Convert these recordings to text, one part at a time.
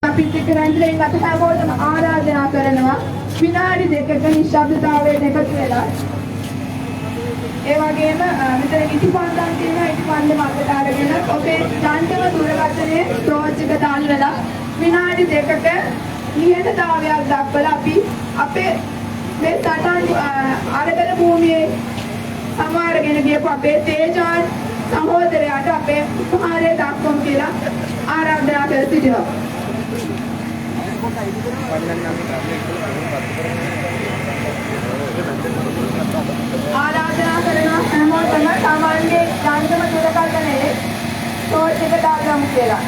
අපිත් එක්ක රැඳිලා ඉන්න හැමෝටම ආරාධනා කරනවා විනාඩි දෙකක නිශ්ශබ්දතාවයට එකතු වෙලා ඒ වගේම මෙතන ඉටිපන්දම් තියෙනවා ඉටිපන්දම අතට අරගෙන ඔබේ ජන්තම දුරකථනයේ ටෝච් එක දාන්නලා විනාඩි දෙකක නිහඬතාවයක් දක්වලා අපි අපේ මේ සටන් අරගෙන භූමියේ සමහරගෙන ගියපු අපේ තේජාන් සහෝදරයාට අපේ උපහාරය දක්වමු කියලා ආරාධනා කර සිටිනවා. ආරාධනා කරනවා හැමෝටම තමන්ගේ ජන්තම දුරකථනයේ ටෝච් එක දාගමු කියලා.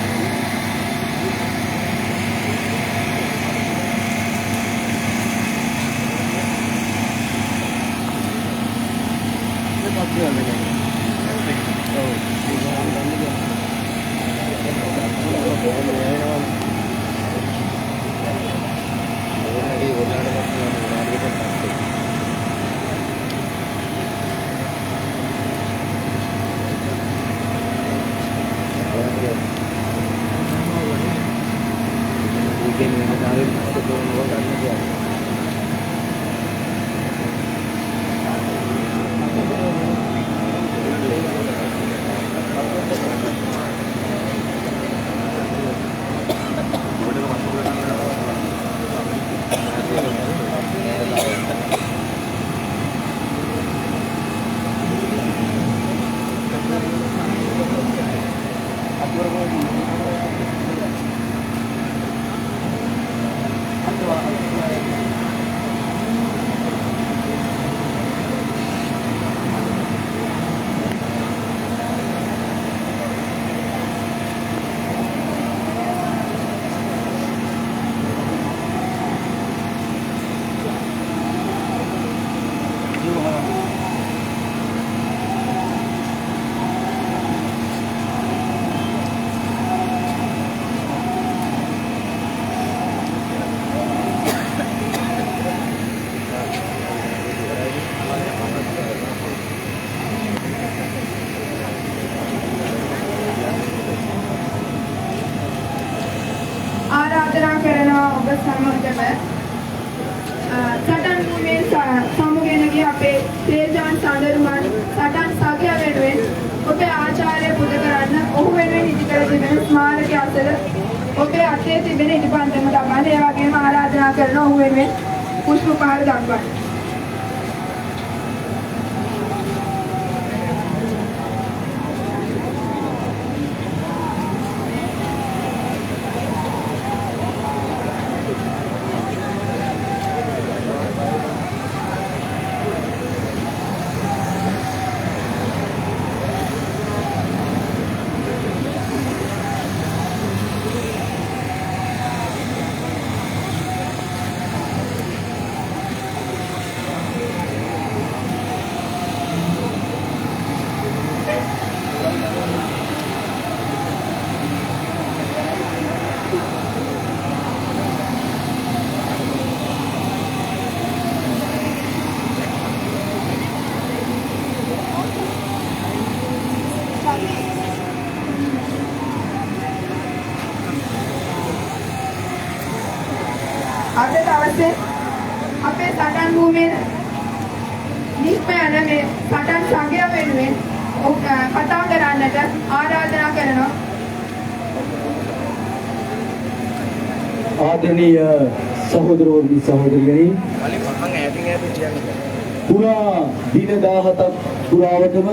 ආරාධනා කරනවා ඔබ සමගම සටන් භූමියේ සමුගෙන ගිය අපේ තේජාන් සඳරුවන් සටන් සගය වෙනුවෙන් ඔබේ ආචාර්ය පුද කරන්න ඔහු වෙනුවෙන් ඉදි කර තිබෙන ස්මාරකය අතර ඔබේ අතේ තිබෙන ඉදිපන්දම ලබන්න ඒ වගේම ආරාධනා කරනවා ඔහු වෙනුවෙන් පුෂ්ප පහර දක්වන්න. අද දවසේ අපේ සටන් භූමියේ නිෂ්පයන මේ සටන් සංගය වෙනුවෙන් කතා කරන්නට ආරාධනා කරනවා. ආදරණීය සහෝදරවරුනි සහෝදරියනි පුරා දින 17ක් පුරාවටම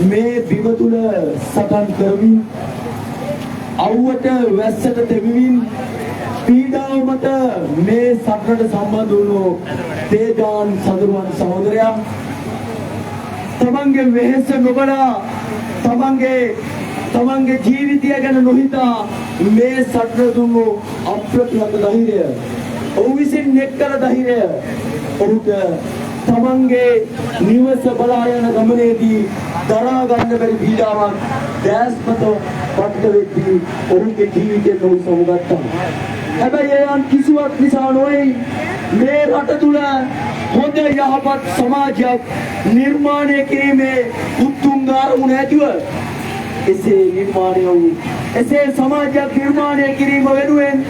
මේ බිම තුල සටන් කරමින් අවුවට වැස්සට දෙමින් පීඩාව මත මේ සටනට සම්බන්ධ වුණු තේජාන් සඳරුවන් සහෝදරයා තමන්ගේ වෙහෙස නොබලා තමන්ගේ ජීවිතය ගැන නොහිතා මේ සටන දුන්නු අප්‍රතිහත ධෛර්යය ඔහු විසින් නෙත් කළ ධෛර්යය ඔහුට තමන්ගේ නිවස බලා යන ගමනේදී දරා ගන්න බැරි පීඩාවක් දැස්මත පත්ත වෙද්දී ඔහුගේ ජීවිතය නොව සමුගත්තා. හැබැයි ඒ කිසිවක් නිසා නොවේ මේ රට තුල හොඳ යහපත් සමාජයක් නිර්මාණය කිරීමේ උතුම් අරමුණ ඇතිව එසේ නිර්මාණය වූ එසේ සමාජයක් නිර්මාණය කිරීම වෙනුවෙන්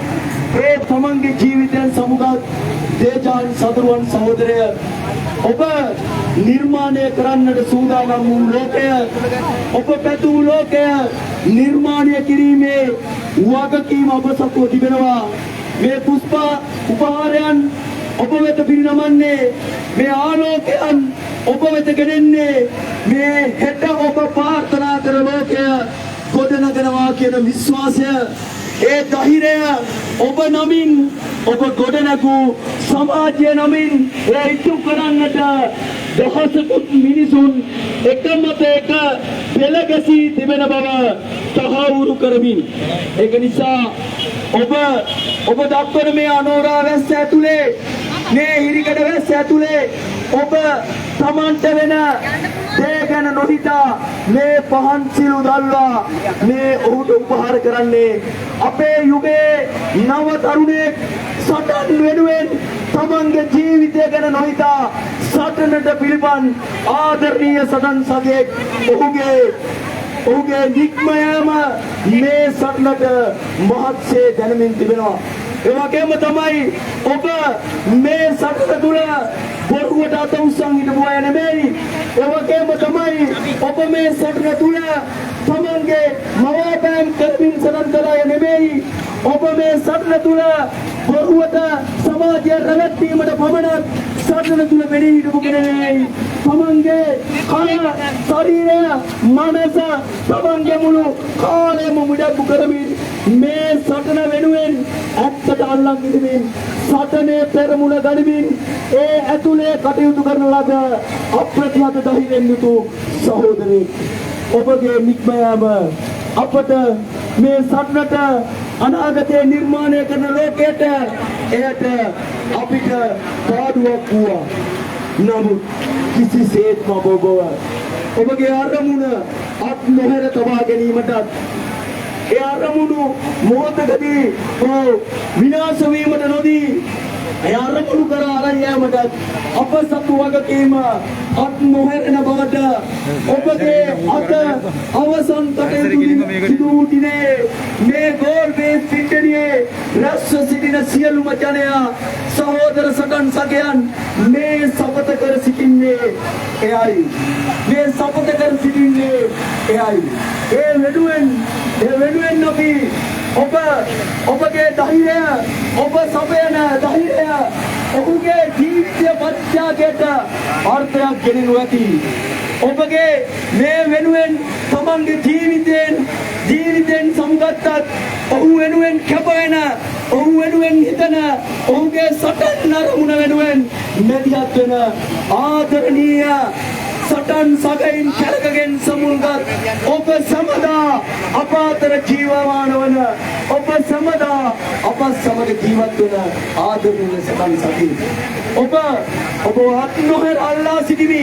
ඒ තමන්ගේ ජීවිතයන් සමුගත් දේජාන් සතුරුවන් සහෝදරය ඔබ නිර්මාණය කරන්නට සූදානම් වූ ලෝකය ඔබ පැතූ ලෝකය නිර්මාණය කිරීමේ වගකීම ඔබ සතුව තිබෙනවා මේ පුෂ්ප උපහාරයන් ඔබ වෙත පිරිනමන්නේ මේ ආලෝකයන් ඔබ වෙත ගෙනෙන්නේ මේ හෙට ඔබ ප්‍රාර්ථනා කර ලෝකය ගොඩනගනවා කියන විශ්වාසය ඒ ධෛර්යය ඔබ නමින් ඔබ ගොඩනගූ සමාජය නමින් ඒ ඉටු කරන්නට දහසකුත් මිනිසුන් එකමත එක පෙළ ගැසී තිබෙන බව තහවුරු කරමින් ඒක නිසා ඔබ දක්වන මේ අනෝරා වැස්ස ඇතුලේ මේ හිරිකඩ වැස්ස ඇතුලේ ඔබ තමන්ට වෙන දේ ගැන නොහිතා මේ පහන් සිළු දල්වා මේ ඔහුට උපහාර කරන්නේ අපේ යුගයේ නව තරුණයෙක් සටන් වෙනුවෙන් තමන්ගේ ජීවිතය ගැන නොහිතා සටනට පිළිපන් ආදරණීය සටන් සගයෙක් ඔහුගේ නික්මයම මේ සටනට මහත්සේ දැනමින් තිබෙනවා ඒ වගේම තමයි ඔබ මේ සටන තුළ බොරුවට අත උස්සන් හිටපු අය නෙමෙයි ඒ වගේම තමයි ඔබ මේ සටන තුළ තමන්ගේ මවාපෑම් කරමින් සටන් කළ අය නෙමෙයි ඔබ මේ සටන තුළ බොරුවට සමාජය රැවටීමට පමණක් සටන තුළ වෙඩි හිටපු කෙනෙක් නෙමෙයි තමන්ගේ කන ශරීරය මනස තමන්ගේ මුළු කාලයම මුඩප්පු කරමින් මේ සටන වෙනුවෙන් ඇත්තට අල්ලන් ඉදමින් සටනේ පෙරමුණ ගනිමින් ඒ ඇතුලේ කටයුතු කරන ලද අප්‍රතිහත ධෛර්යයෙන් යුතු සහෝදරයෙක් ඔබගේ නික්මයම අපට මේ සටනට අනාගතයේ නිර්මාණය කරන ලෝකයට එයට අපිට පාඩුවක් වුණා නමුත් කිසිසේත්ම ඔබගේ අරමුණ අත් නොහැර තබා ගැනීමටත් ඒ අරමුණු මොහොතකදී විනාශ වීමට නොදී ඒ අරමුණු කර අරන් යාමට අප සතු වගකීම අත් නොහැරෙන බවට ඔබගේ අත අවසන් කටයුතු දිනේ මේ ගෝල් බේස් පිටණියේ රැස්ව සිටින සියලුම ජනයා සහෝදර සටන් සගයන් මේ සපත කර සිටින්නේ එයයි මේ සපත කර සිටින්නේ එයයි ඒ වෙනුවෙන් අපි ඔබගේ ධෛර්යය ඔබ සපයන ධෛර්යය ඔහුගේ ජීවිතය පත්‍යාගයට අර්ථයක් ගෙනෙනු ඇති ඔබගේ මේ වෙනුවෙන් තමන්ගේ ජීවිතෙන් සමුගත්තත් ඔහු වෙනුවෙන් කැපවෙන ඔහු වෙනුවෙන් හිතන ඔහුගේ සටන් අරමුණ වෙනුවෙන් මැදිහත් වෙන ආදරණීය සටන් සගයින් කැලකගෙන් සමුල්ගත් ඔබ සමදා අප අතර ජීවමාන වන ඔබ සමදා අප සමග ජීවත් වන ආදරණීය සටන් සගී ඔබ අත් නොහැර අල්ලා සිටිමි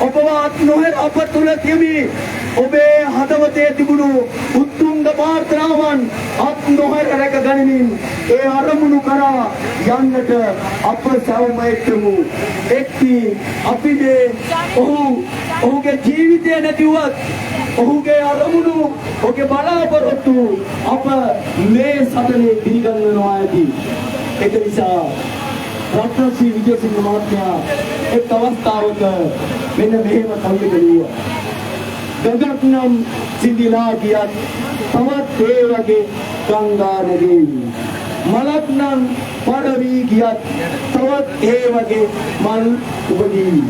ඔබ අත් නොහැර අප තුළ තියමි ඔබේ හදවතේ තිබුණු උත්තුංග ප්‍රාර්ථනාවන් අත් නොහැර රැක ගනිමින් ඒ අරමුණු කරා යන්නට අප සැවොම එක්තමු එක්ති අපිගේ ඔහුගේ ජීවිතය නැතිවත් ඔහුගේ අරමුණු ඔහුගේ බලාපොරොත්තු අප මේ සටනේ පිළිගන්නවා ඇති ඒක නිසා රත්නශ්‍රී විජේසිංහ මහත්මයා එක් අවස්ථාවක මෙන්න මෙහෙම කවිය කළා ගඟක් නම් සිඳිලා ගියත් තවත් ඒ වගේ ගංගා නැගෙයි මලක් නම් පරවි ගියත් තවත් ඒ වගේ මල් උපදී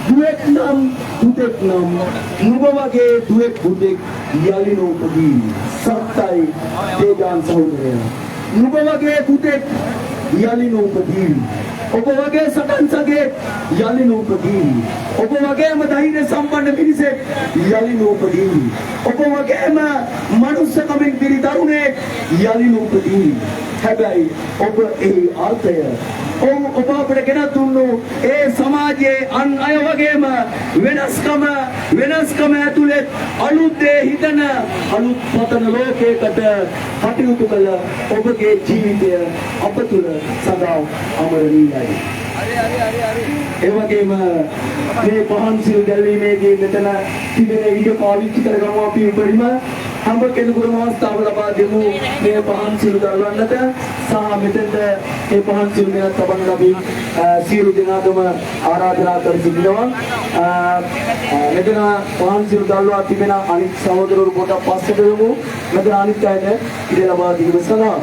දුවෙක් නම් පුතෙක් නම් නුඹ වගේ දුවෙක් පුතෙක් යලි නොඋපදී සත්‍යයි දේජාන් සහෝදරයා නුඹ වගේ පුතෙක් යලි නොඋපදී ඔබ වගේ සටන් සගයෙක් යලි නොඋපදී ඔබ වගේම ධෛර්ය සම්පන්න මිනිසෙක් යලි නොඋපදී ඔබ වගේම මනුස්සකමින් පිරි තරුණයෙක් යලි නොඋපදී හැබැයි ඔබ ඒ අර්ථය ඔබ අපිට ගෙනත් දුන්නු ඒ සමාජයේ අන් අය වගේම වෙනස්කම ඇතුළේ අලුත් දේ හිතන අලුත් පතන ලෝකයකට කටයුතු කළ ඔබගේ ජීවිතය අප තුළ සදා අමරණීයයි. ඒ වගේම මේ පහන් සිල් දැල්වීමේදී මෙතන තිබෙන ඉඩ පාවිච්චි කරගමු අපි උපරිම හැම කෙනෙකුටම අවස්ථාව ලබා දෙමු මේ පහන් සිල් දරවන්නට සහ මෙතෙන්ට මේ පහන් සිල් දෙනත් තබන්න අපි සියලු දෙනාටම ආරාධනා කර සිටිනවා. මෙතන පහන් සිල් දරවා තිබෙන අනිත් සහෝදරවරු පොඩක් පස්සට යමු. මෙතන අනිත් අයට ඉඩ ලබා දීම සඳහා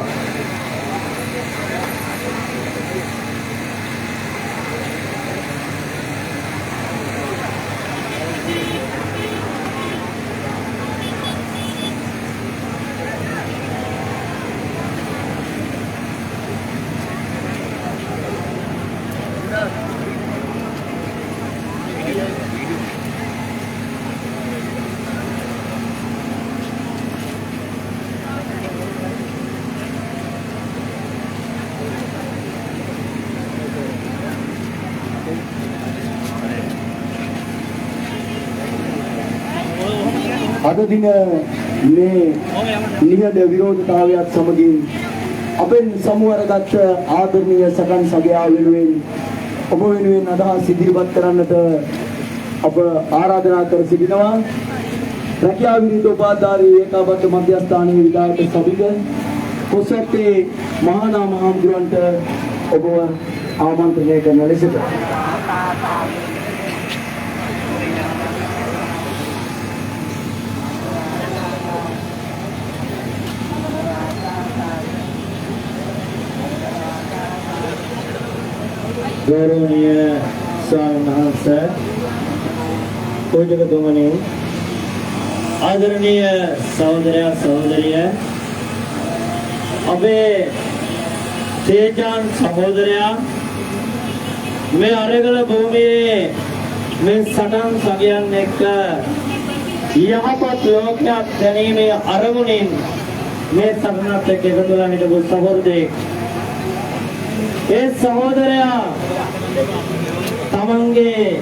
අද දින මේ නිහඬ විරෝධතාවයත් සමගින් අපෙන් සමුවරගත් ආදරණීය සටන් සගයා වෙනුවෙන් ඔබ වෙනුවෙන් අදහස් ඉදිරිපත් කරන්නට අප ආරාධනා කර සිටිනවා. රැකියා විනීත උපාධාරී ඒකාබද්ධ මධ්‍යස්ථානයේ විධායක සභික කොසත්තේ මහානා මහඳුරන්ට ඔබ ආමන්ත්‍රණය කරන ලෙසට ගෞරවනීය ස්වාමීන් වහන්සේ පූජකතුමනි ආදරණීය සහෝදරයා සහෝදරිය අපේ තේජාන් සහෝදරයා මේ අරගල භූමියේ මේ සටන් සගයන් එක්ක යහපත් ලෝකයක් දැනීමේ අරමුණින් මේ සටනත් එක්ක එකතු වෙලා හිටපු සහෝදරයෙක් ඒ සහෝදරයා තමන්ගේ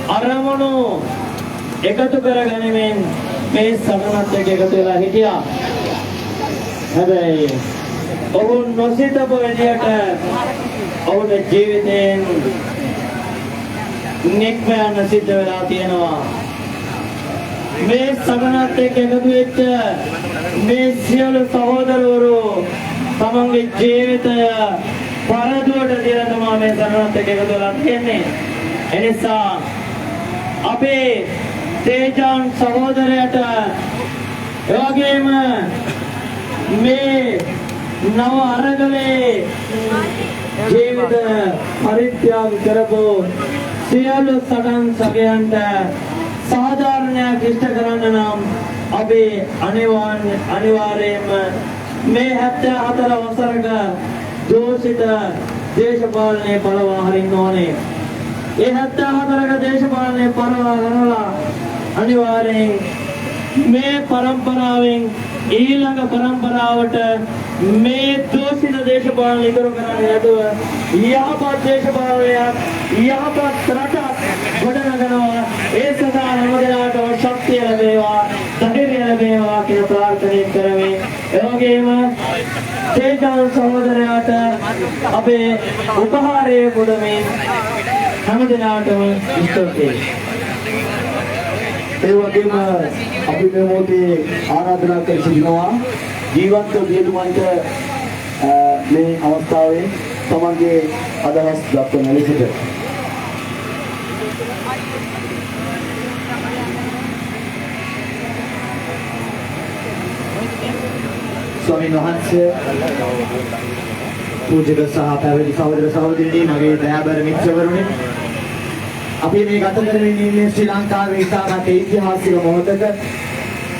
අරමුණු එකතු කරගැනීමෙන් මේ සටනත් එක්ක එකතු වෙලා හිටියා. හැබැයි ඔහු නොසිතපු විදියට ඔහුගේ ජීවිතයෙන් නික්ම යන්න සිද්ධ වෙලා තියෙනවා. මේ සටනත් එක්ක එකතු වෙච්ච මේ සියලු සහෝදරවරු තමන්ගේ ජීවිතය පරදුවට තියලා තමයි මේ සටනත් එක්ක එකතු වෙලා තියෙන්නේ. එනිසා අපේ තේජාන් සහෝදරයට එවැගේම මේ නව අරගලේ ජීවිත පරිත්‍යාග කරපු සියලු සටන් සගයන්ට සාධාරණයක් ඉෂ්ට කරන්න නම් අපි අනිවාර්යයෙන්ම මේ 74 වසරක දෝෂිත දේශපාලනය පළවා හරින්න ඕනේ. ඒ 74ක දේශපාලනය පළවා කරලා අනිවාර්යෙන් මේ પરම්පරාවෙන් ඊළඟ પરම්පරාවට මේ දෝෂිත දේශපාලන ඉදිරි කරන්නේ නැතුව යහපත් දේශපාලනයක් යහපත් රටක් ගොඩනගනවා. ඒ සඳහා හැමදෙනාටම ශක්තිය ලැබේවා, ධෛර්යය ලැබේවා කියලා ප්‍රාර්ථනා කරමි. එවැගේම තේජාන් සහෝදරයාට අපේ උපහාරයේ පුදමින් හැමදෙනාටම ස්තුතියි. ඒ වගේම අපි මේ මොහොතේ ආරාධනා කර සිටිනවා ජීවන්ත දියුණුවන්ට මේ අවස්ථාවේ තමන්ගේ අදහස් දක්වන ලෙසට. ස්වාමීන් වහන්සේ පූජක සහ පැවිදි සහෝදර සහෝදරියනි මගේ දයාබර මිත්‍රවරුනි අපි මේ ගත කරමින් ඉන්නේ ශ්‍රී ලංකාවේ ඉතාමත් ඓතිහාසික මොහොතක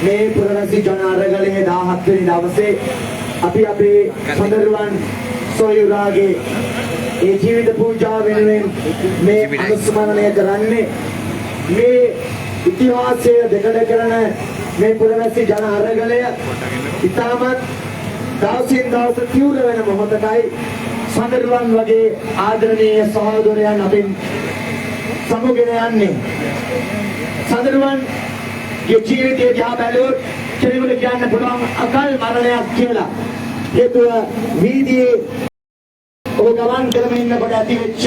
මේ පුරවැසි ජන අරගලයේ 17 වෙනි දවසේ අපි අපේ සොඳුරුවන් සොයුරාගේ ඒ ජීවිත පූජාව වෙනුවෙන් මේ අනුස්මරණය කරන්නේ මේ ඉතිහාසය දෙකඩ කරන මේ පුරවැසි ජන අරගලය ඉතාමත් දවසින් දවස තීව්‍ර වෙන මොහොතකයි සොඳුරුවන් වගේ ආදරණීය සහෝදරයන් අපින් සමුගෙන යන්නේ. සඳරුවන් ජීවිතයේ දිහා බැලුවොත් කෙනෙකුට කියන්න පුළුවන් අකල් මරණයක් කියලා. හේතුව වීදියේ ඔබ ගමන් කරමින් ඉන්නකොට ඇතිවෙච්ච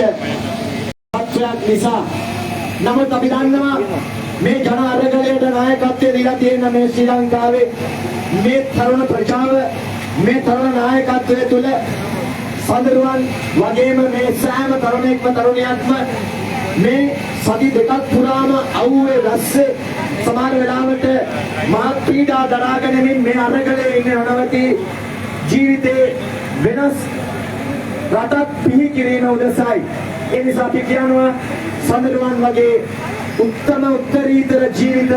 තත්ත්වයක් නිසා. නමුත් අපි දන්නවා මේ ජන අරගලයට නායකත්වය දීලා තියෙන මේ ශ්‍රී ලංකාවේ මේ තරුණ ප්‍රජාව මේ තරුණ නායකත්වය තුළ සඳරුවන් වගේම මේ සෑම තරුණයෙක්ම තරුණියක්ම මේ සති දෙකක් පුරාම අවුවේ රැස්සේ සමහර වෙලාවට මහත් පීඩා දරාගෙන මේ අරගලයේ ඉන්න නොනවති ජීවිතේ වෙනස් රටක් පිහි කිරීම උදෙසායි. ඒ නිසා අපි කියනවා සඳරුවන් වගේ උත්තම උත්තරීතර ජීවිත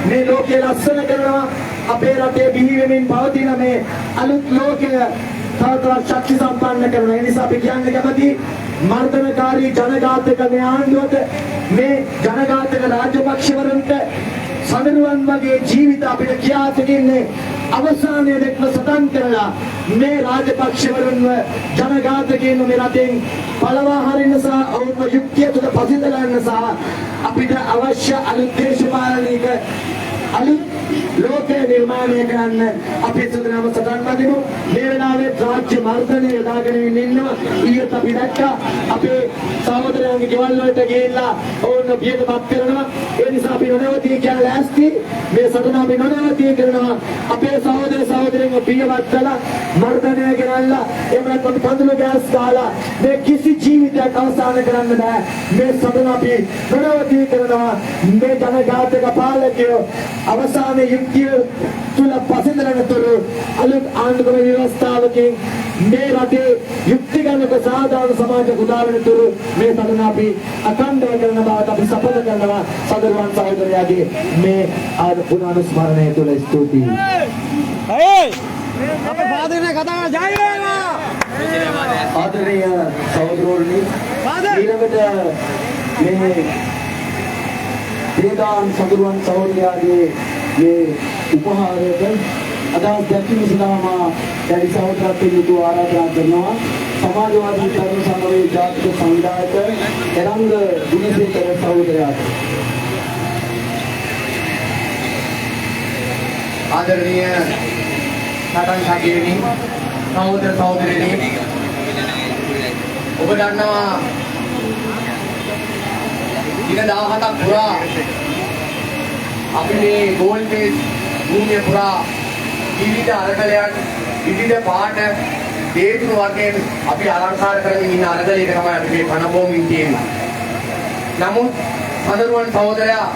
මේ ලෝකයේ ලස්සන කරනවා අපේ රටේ බිහි වෙමින් පවතින මේ අලුත් ලෝකය තවතවත් ශක්ති සම්පන්න කරනවා. ඒ නිසා අපි කියන්න කැමති මර්ධනකාරී ජනඝාතක මේ ආණ්ඩුවට මේ ජනඝාතක රාජපක්ෂවරුන්ට සඳරුවන් වගේ ජීවිත අපිට කියා සිටින්නේ අවසානයේ දෙක්ම සටන් කරලා මේ රාජපක්ෂවරුන්ව ජනඝාතකයන් මේ රටෙන් පළවා හරින්න සහ ඔවුන්ව යුක්තිය තුළ පසිඳලන්න සහ අපිට අවශ්‍ය අලුත් දේශපාලනික අලුත් ලෝකය නිර්මාණය කරන්න අපි සුදුනම සටන් වදිමු. මේ වෙලාවේ රාජ්‍ය මර්ධනය යොදාගෙන ඉන්නවා. ඊයේත් අපි දැක්කා අපේ සහෝදරයන්ගේ ගෙවල් වලට ගිහිල්ලා ඕන බියටපත් කරනවා. ඒ නිසා අපි නොනවතී කියන ලෑස්ති මේ සටන අපි නොනවතී කරනවා. අපේ සහෝදර සහෝදරයන්ව බියවත් කළා මර්ධනය කරලා එහෙම නැත්නම් කඳුළු ගෑස් දාලා මේ කිසි ජීවිතයක් අවසන් කරන්න බෑ. මේ සටන අපි නොනවතී කරනවා. මේ ජනඝාතක පාලකයෝ අවසානයේ යුක්තිය තුල පසිඳලනතුරු අලුත් ආණ්ඩුක්‍රම ව්‍යවස්ථාවකින් මේ රටේ යුක්තිගත සාධාරණ සමාජයක් උදා වෙනතුරු මේ සටන අපි අඛණ්ඩව කරන බවට අපි සපත කරනවා. සදරුවන් සහෝදරයාගේ මේ පුනරුස්මරණය තුළ ස්තුතියි. අපේ පාදිනේ කතා ජය වේවා. ආදරණීය සහෝදරවරුනි ඊළඟට මේ දේදාන් සඳරුවන් සහෝදරයාගේ මේ උපහාරයට අදහස් දැක්වීම සඳහා මා දැඩි සහෝදරත්වයෙන් යුතුව ආරාධනා කරනවා සමාජවාදී තරුණ සංගමයේ ජාතික සංවිධායක එරංග ගුණසේකර සහෝදරයාට. ආදරණීය සටන් සහයෝගී සහෝදර සහෝදරියනි ඔබ දන්නවා දින 17ක් පුරා අපි මේ ගෝල්ෆේස් භූමිය පුරා විවිධ අරගලයන් විවිධ පාට දේතුණු වර්ගයෙන් අපි අලංකාර කරමින් ඉන්න අරගලයක තමයි අපි මේ පනබෝමින් තියෙන්නේ. නමුත් සඳරුවන් සහෝදරයා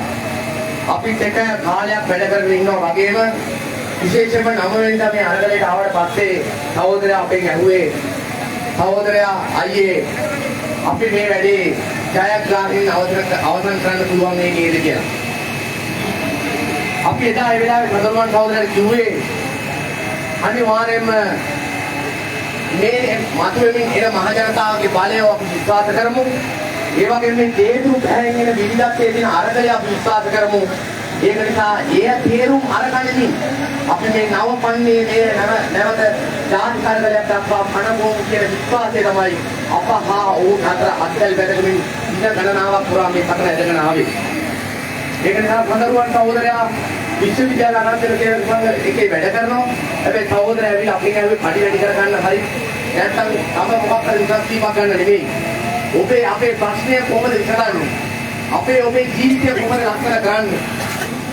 අපිත් එක කාලයක් වැඩ කරගෙන ඉන්නවා වගේම විශේෂයෙන්ම 9 වෙනිදා මේ අරගලයට ආවට පස්සේ සහෝදරයා අපෙන් ඇහුවේ සහෝදරයා අයියේ අපි මේ වැඩේ ජයග්‍රහණයෙන් අවසන් කරන්න පුළුවන් මේ නේද කියලා. අපි එදා ඒ වෙලාවේ සඳරුවන් සහෝදරයා කිව්වේ අනිවාර්යයෙන්ම මේ මතුවෙමින් එන මහ ජනතාවගේ බලය අපි විශ්වාස කරමු. ඒ වගේම මේ දේතුරු පැහැයෙන් එන විවිධත්වයේ තියෙන අරගලය අපි විශ්වාස කරමු. ඒක නිසා ඒ තේරුම් අරගනිමින් අපි මේ නවපන්නේ මේ නැවත ජාතික අරගලයක් දක්වා පණවමු කියන විශ්වාසය තමයි අප හා ඔවුන් අතර අත්දැල් බැඳගමින් ඉන්න ගණනාවක් පුරා මේ සටන ඇදගෙන ආවේ. ඒක නිසා සඳරුවන් සහෝදරයා විශ්වවිද්‍යාල අනන්තර කියන එකේ වැඩ කරනවා. හැබැයි සහෝදරයා ඇවිල්ලා අපිට ඇවිත් පඩි වැඩි කරගන්න හරි නැත්නම් තම මොකක් හරි විශ්වාසීමක් ගන්න නෙමෙයි. ඔබේ අපේ ප්‍රශ්නය කොහොමද විසඳන්නේ? ඔබේ ජීවිතය කොහොමද ලස්සන කරන්නේ?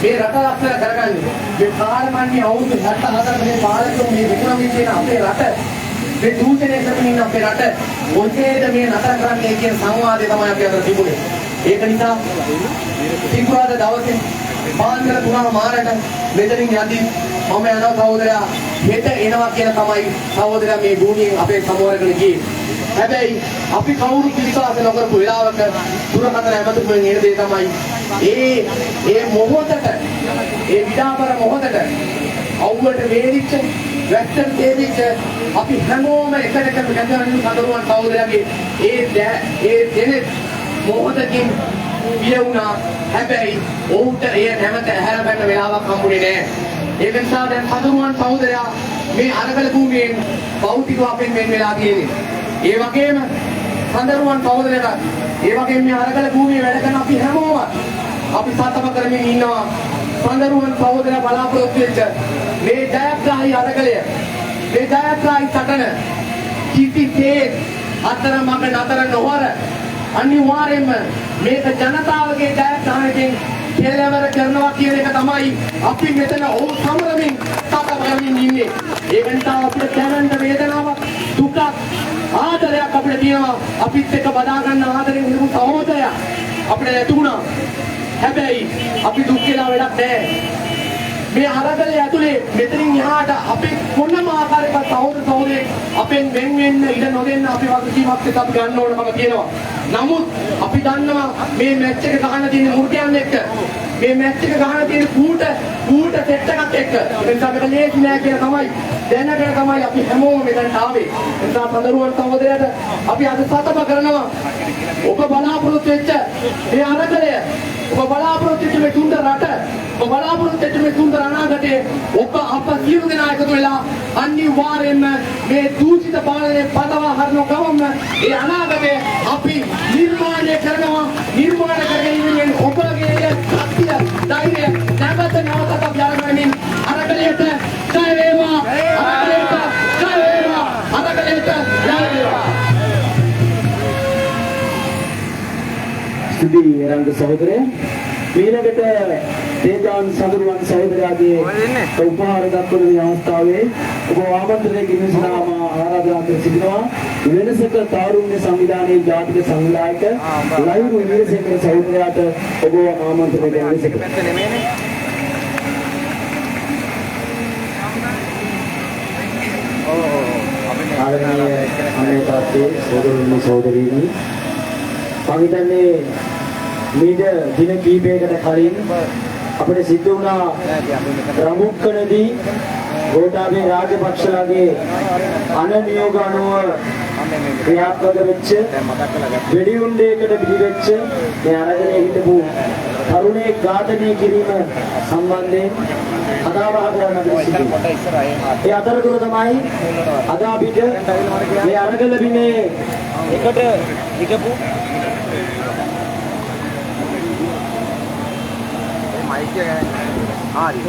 මේ රට ලස්සන කරගන්නේ. මේ පාර්ලිමේන්තුවේ අවුරුදු 64 මේ පාර්ලිමේන්තුව මේ විකුණමින් තියෙන අපේ රට මේ දූෂණය කරමින් ඉන්න අපේ රට මොකේද මේ නතර කරන්නේ කියන සංවාදය තමයි අපි අතර තිබුණේ. ඒක නිසා සිකුරාදා දවසේ පාන්දර 3 මාරට මෙතනින් යද්දී මම යනවා සහෝදරයා හෙට එනවා කියලා තමයි සහෝදරයා මේ භූමියෙන් අපේ සමවරගෙන ගියේ. හැබැයි අපි කවුරු විශ්වාස නොකරපු වෙලාවක දුරකථන ඇමතුමෙන් එන දේ තමයි ඒ මොහොතට ඒ විඩාපර මොහොතට අවුවට වේදිච්ච වැක්ටර් දෙවිච්ච අපි හැමෝම එකට ගැටෙන සඳරුවන් සහෝදරයාගේ ඒ දෙන මොහොතකින් පියුණා. හැබැයි ඔහුට එය නැවත ඇහැර ගන්න වෙලාවක් හම්බුනේ නැහැ. ඒ නිසා දැන් සඳරුවන් සහෝදරයා මේ අරගල භූමියෙන් භෞතිකව අපෙන් වෙන් වෙලා තියෙන්නේ. ඒ වගේම සඳරුවන් සහෝදරයලා ඒ වගේම මේ අරගල භූමියේ වැඩ කරන අපි හැමෝම අපි සතම කරමින් ඉන්නවා. සඳරුවන් සහෝදරයා බලාපොරොත්තු වෙච්ච මේ ජයග්‍රාහී අරගලය මේ ජයග්‍රාහී සටන කිසිසේත් අතරමඟ නතර නොවර අනිවාර්යයෙන්ම මේක ජනතාවගේ ජයග්‍රහණයෙන් කෙලවර කරනවා කියන එක තමයි අපි මෙතන ඕ සමරමින් කතාවමින් ඉන්නේ. ඒක නිසා අපිට දැනන්න වේදනාවක් දුකක් ආදරයක් අපිට තියෙනවා. අපිත් එක්ක බදා ගන්න ආදරෙන් හිටපු සහෝදරයා අපිට නැතුණා. හැබැයි අපි දුක් කියලා වැඩක් නැහැ. මේ අරගලේ ඇතුලේ මෙතනින් එහාට අපි මොනම ආකාරයක සහෝදරයෙක් අපෙන් වෙන වෙන්න ඉඩ නොදෙන්න අපි වගකීමක් එක්ක අපි ගන්න ඕනකම තියෙනවා. නමුත් අපි දන්නවා මේ මැච් එක ගහන්න තියෙන මුර්ගයන් එක්ක මේ මැච් එක ගහන්න තියෙන කූට සෙට් එකක් එක්ක ඒ නිසා මේක ලේසි නෑ කියලා තමයි දැනගෙන තමයි අපි හැමෝම මෙතනට ආවේ. ඒ නිසා පඳුරුවන් සහෝදරයාට අපි අද සතම කරනවා ඔබ බලාපොරොත්තු වෙච්ච මේ අරගලය ඔබ බලාපොරොත්තු වෙච්ච මේ තුන්ද රට ඔබ බලාපොරොත්තු වෙච්ච මේ තුන්ද අනාගතයේ ඔබ අප සියලු දෙනා එකතු වෙලා අනිවාර්යයෙන්ම මේ දූෂිත පාලනය පදවා හරින ගමන්ම ඒ අනාගතය අපි නිර්මාණය කරනවා. නිර්මාණ කරගෙන ඔබගේ ශක්තිය ධෛර්යය නැවත නැවතත් අපි අරගෙනින් අරගලයට ජය වේවා. අරගලයට ජය වේවා. අරගලයට ජය වේවා. ස්තුති රංග සහෝදරය. ඊළඟට තේජාන් සඳරුවන් සහෝදරයාගේ උපහාර දක්වන මේ අවස්ථාවේ ඔබ ආමන්ත්‍රණය කිරීමසම ආරාධනා කර සිටිනවා. වෙනසක තාරුණ්‍ය සංවිධානයේ ජාතික සංවිධායක ලයිරු වීරසේකර සහෝදරයාට ඔබ ආමන්ත්‍රණය කරන සිටිනවා. ආදරණීය අනේ තාත්තේ සහෝදරනි සහෝදරීනි මම හිතන්නේ මීට දින කීපයකට කලින් අපිට සිද්ධ වුණා රමුක්කනදී ගෝඨාභය රාජපක්ෂලාගේ අනනියෝග අනුව ක්‍රියාත්මක වෙච්ච වෙඩි උණ්ඩයකට පිළිවෙච්ච මේ අරගෙන හිටපු තරුණේ ඝාතනය කිරීම සම්බන්ධයෙන් කතාබහ කරන්න සිදුවා. ඒ අතරතුර තමයි අද අපිට මේ අරගල බිමේ එකට හිටපු මයික් එක හරි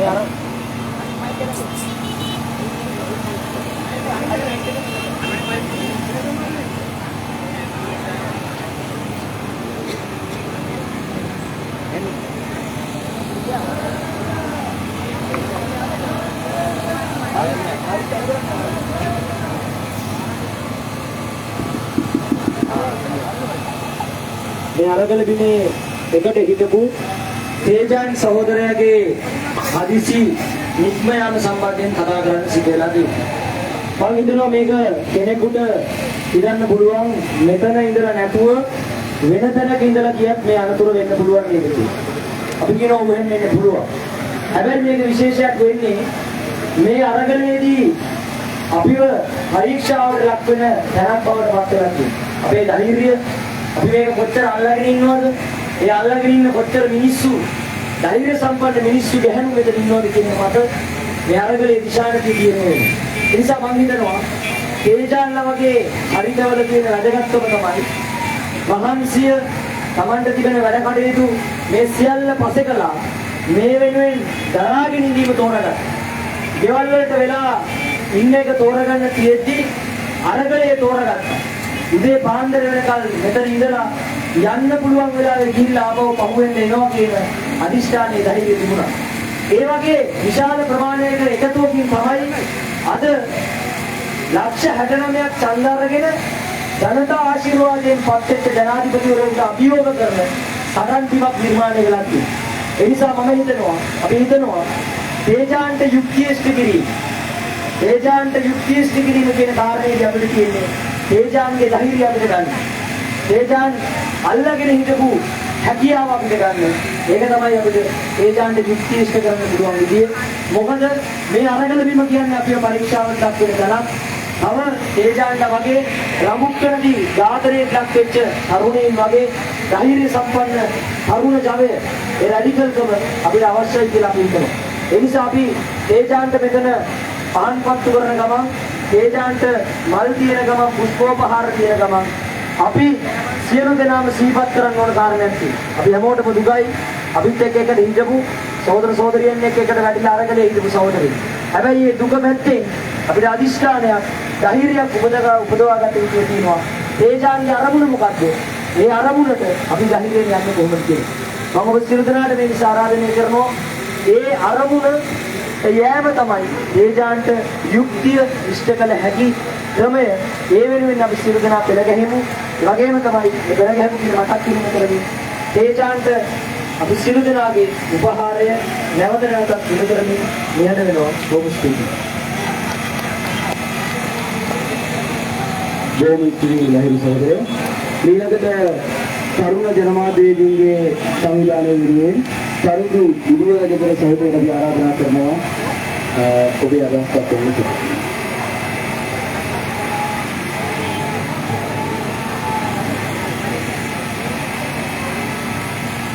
මේ අරගල බිමේ එකට හිටපු තේජාන් සහෝදරයාගේ හදිසි නික්ම යාම සම්බන්ධයෙන් කතා කරන්න සිදු වෙලා තියෙනවා. මම හිතනවා මේක කෙනෙකුට ඉදන්න පුළුවන් මෙතන ඉඳලා නැතුව වෙන තැනක ඉඳලා කියත් මේ අනතුරු වෙන්න පුළුවන් මේක තියෙනවා. අපි කියනවා මෙහෙම වෙන්න පුළුවන්. හැබැයි මේක විශේෂයක් වෙන්නේ මේ අරගලයේදී අපිව පරීක්ෂාවට ලක් වෙන තැනක් බවට පත් වෙලා තියෙනවා. අපේ ධෛර්යය අපි මේක කොච්චර අල්ලගෙන ඉන්නවද? ඒ අල්ලගෙන ඉන්න කොච්චර මිනිස්සු ධෛර්ය සම්පන්න මිනිස්සු ගැහණු මෙතන ඉන්නවද කියන මට මේ අරගලේ දිශාවට කියන්නේ. ඒ නිසා මම හිතනවා තේජාන්ලා වගේ හරිතවල තියෙන වැඩගත්කම තමයි මහන්සිය Tamanta තිබෙන වැඩ කටයුතු මේ සියල්ල පසෙකලා මේ වෙනුවෙන් දරාගෙන ඉඳීම තෝරගත්තා. ගෙවල් වලට වෙලා ඉන්න එක තෝරගන්න තියෙද්දි අරගලේ තෝරගත්තා. උදේ පාන්දර වෙනකල් මෙතන ඉඳලා යන්න පුළුවන් වෙලාවෙ ගිහිල්ලා ආපහු පහුවෙන්න එනවා කියන අදිෂ්ඨානයේ ධෛර්යය තිබුණා. ඒ වගේ විශාල ප්‍රමාණයක එකතුවකින් තමයි අද ලක්ෂ 69ක් ඡන්ද අරගෙන ජනතා ආශිර්වාදයෙන් පත්වෙච්ච ජනාධිපතිවරුන්ට අභියෝග කරන සටන් ටිකක් නිර්මාණය වෙලා තියෙනවා. ඒ නිසා මම අපි හිතනවා තේජාන්ට යුක්තිය ඉෂ්ට කිරීම. තේජාන්ට යුක්තිය ඉෂ්ට කිරීම කියන කාරණේදී අපිට තියෙන්නේ තේජාන්ගේ ධෛර්යය අපිට ගන්න. තේජාන් අල්ලගෙන හිටපු හැකියාව අපිට ගන්න. ඒක තමයි අපිට තේජාන්ට යුක්තිය ඉෂ්ට කරන්න පුළුවන් විදිය. මොකද මේ අරගල බිම කියන්නේ අපිව පරීක්ෂාවට ලක් වෙන තැනක්. තව තේජාන්ට වගේ රමුක්කනදී ඝාතනයට ලක් වෙච්ච තරුණයින් වගේ ධෛර්ය සම්පන්න තරුණ ජවය ඒ රැඩිකල්කම අපිට අවශ්‍යයි කියලා අපි හිතනවා. ඒ නිසා අපි තේජාන්ට මෙතන පහන් පත්තු කරන ගමන් තේජාන්ට මල් තියෙන ගමන් පුෂ්පෝපහාර තියෙන ගමන් අපි සියලු දෙනාම සිහිපත් කරන්න ඕන කාරණයක් තියෙනවා. අපි හැමෝටම දුකයි අපිත් එක්ක එකට හිටපු සහෝදර සහෝදරියන් එක්ක එකට වැඩිලා අරගලේ හිටපු සහෝදරියන්. හැබැයි මේ දුක පැත්තෙන් අපිට අදිෂ්ඨානයක් ධෛර්යයක් උපදවා ගන්න විදිය තියෙනවා. තේජාන්ගේ අරමුණ මොකද්ද? ඒ අරමුණට අපි ධෛර්යයෙන් යන්නේ කොහොමද කියන්නේ? මම ඔබ සියලු දෙනාට මේ නිසා ආරාධනය කරනවා ඒ අරමුණ යෑම තමයි තේජාන්ට යුක්තිය ඉෂ්ට කළ හැකි ක්‍රමය. ඒ වෙනුවෙන් අපි සියලු දෙනා පෙළ ගැහිමු. ඒ වගේම තමයි මේ පෙළ ගැහිමු කියන මතක් කිරීම කරමින් තේජාන්ට අපි සියලු දෙනාගේ උපහාරය නැවත නැවතත් පිළි කරමින් නිහඬ වෙනවා. බොහොම ස්තුතියි. බොහොම ස්තුතියි ලහිරු සහෝදරය. ඊළඟට තරුණ ජනමාධ්‍යවේදීන්ගේ සංවිධානය වෙනුවෙන් තරුණ ඉදිරියේදී සහෝදරයට අපි ආරාධනා කරනවා ඔබේ අදහස් පත්වන්න.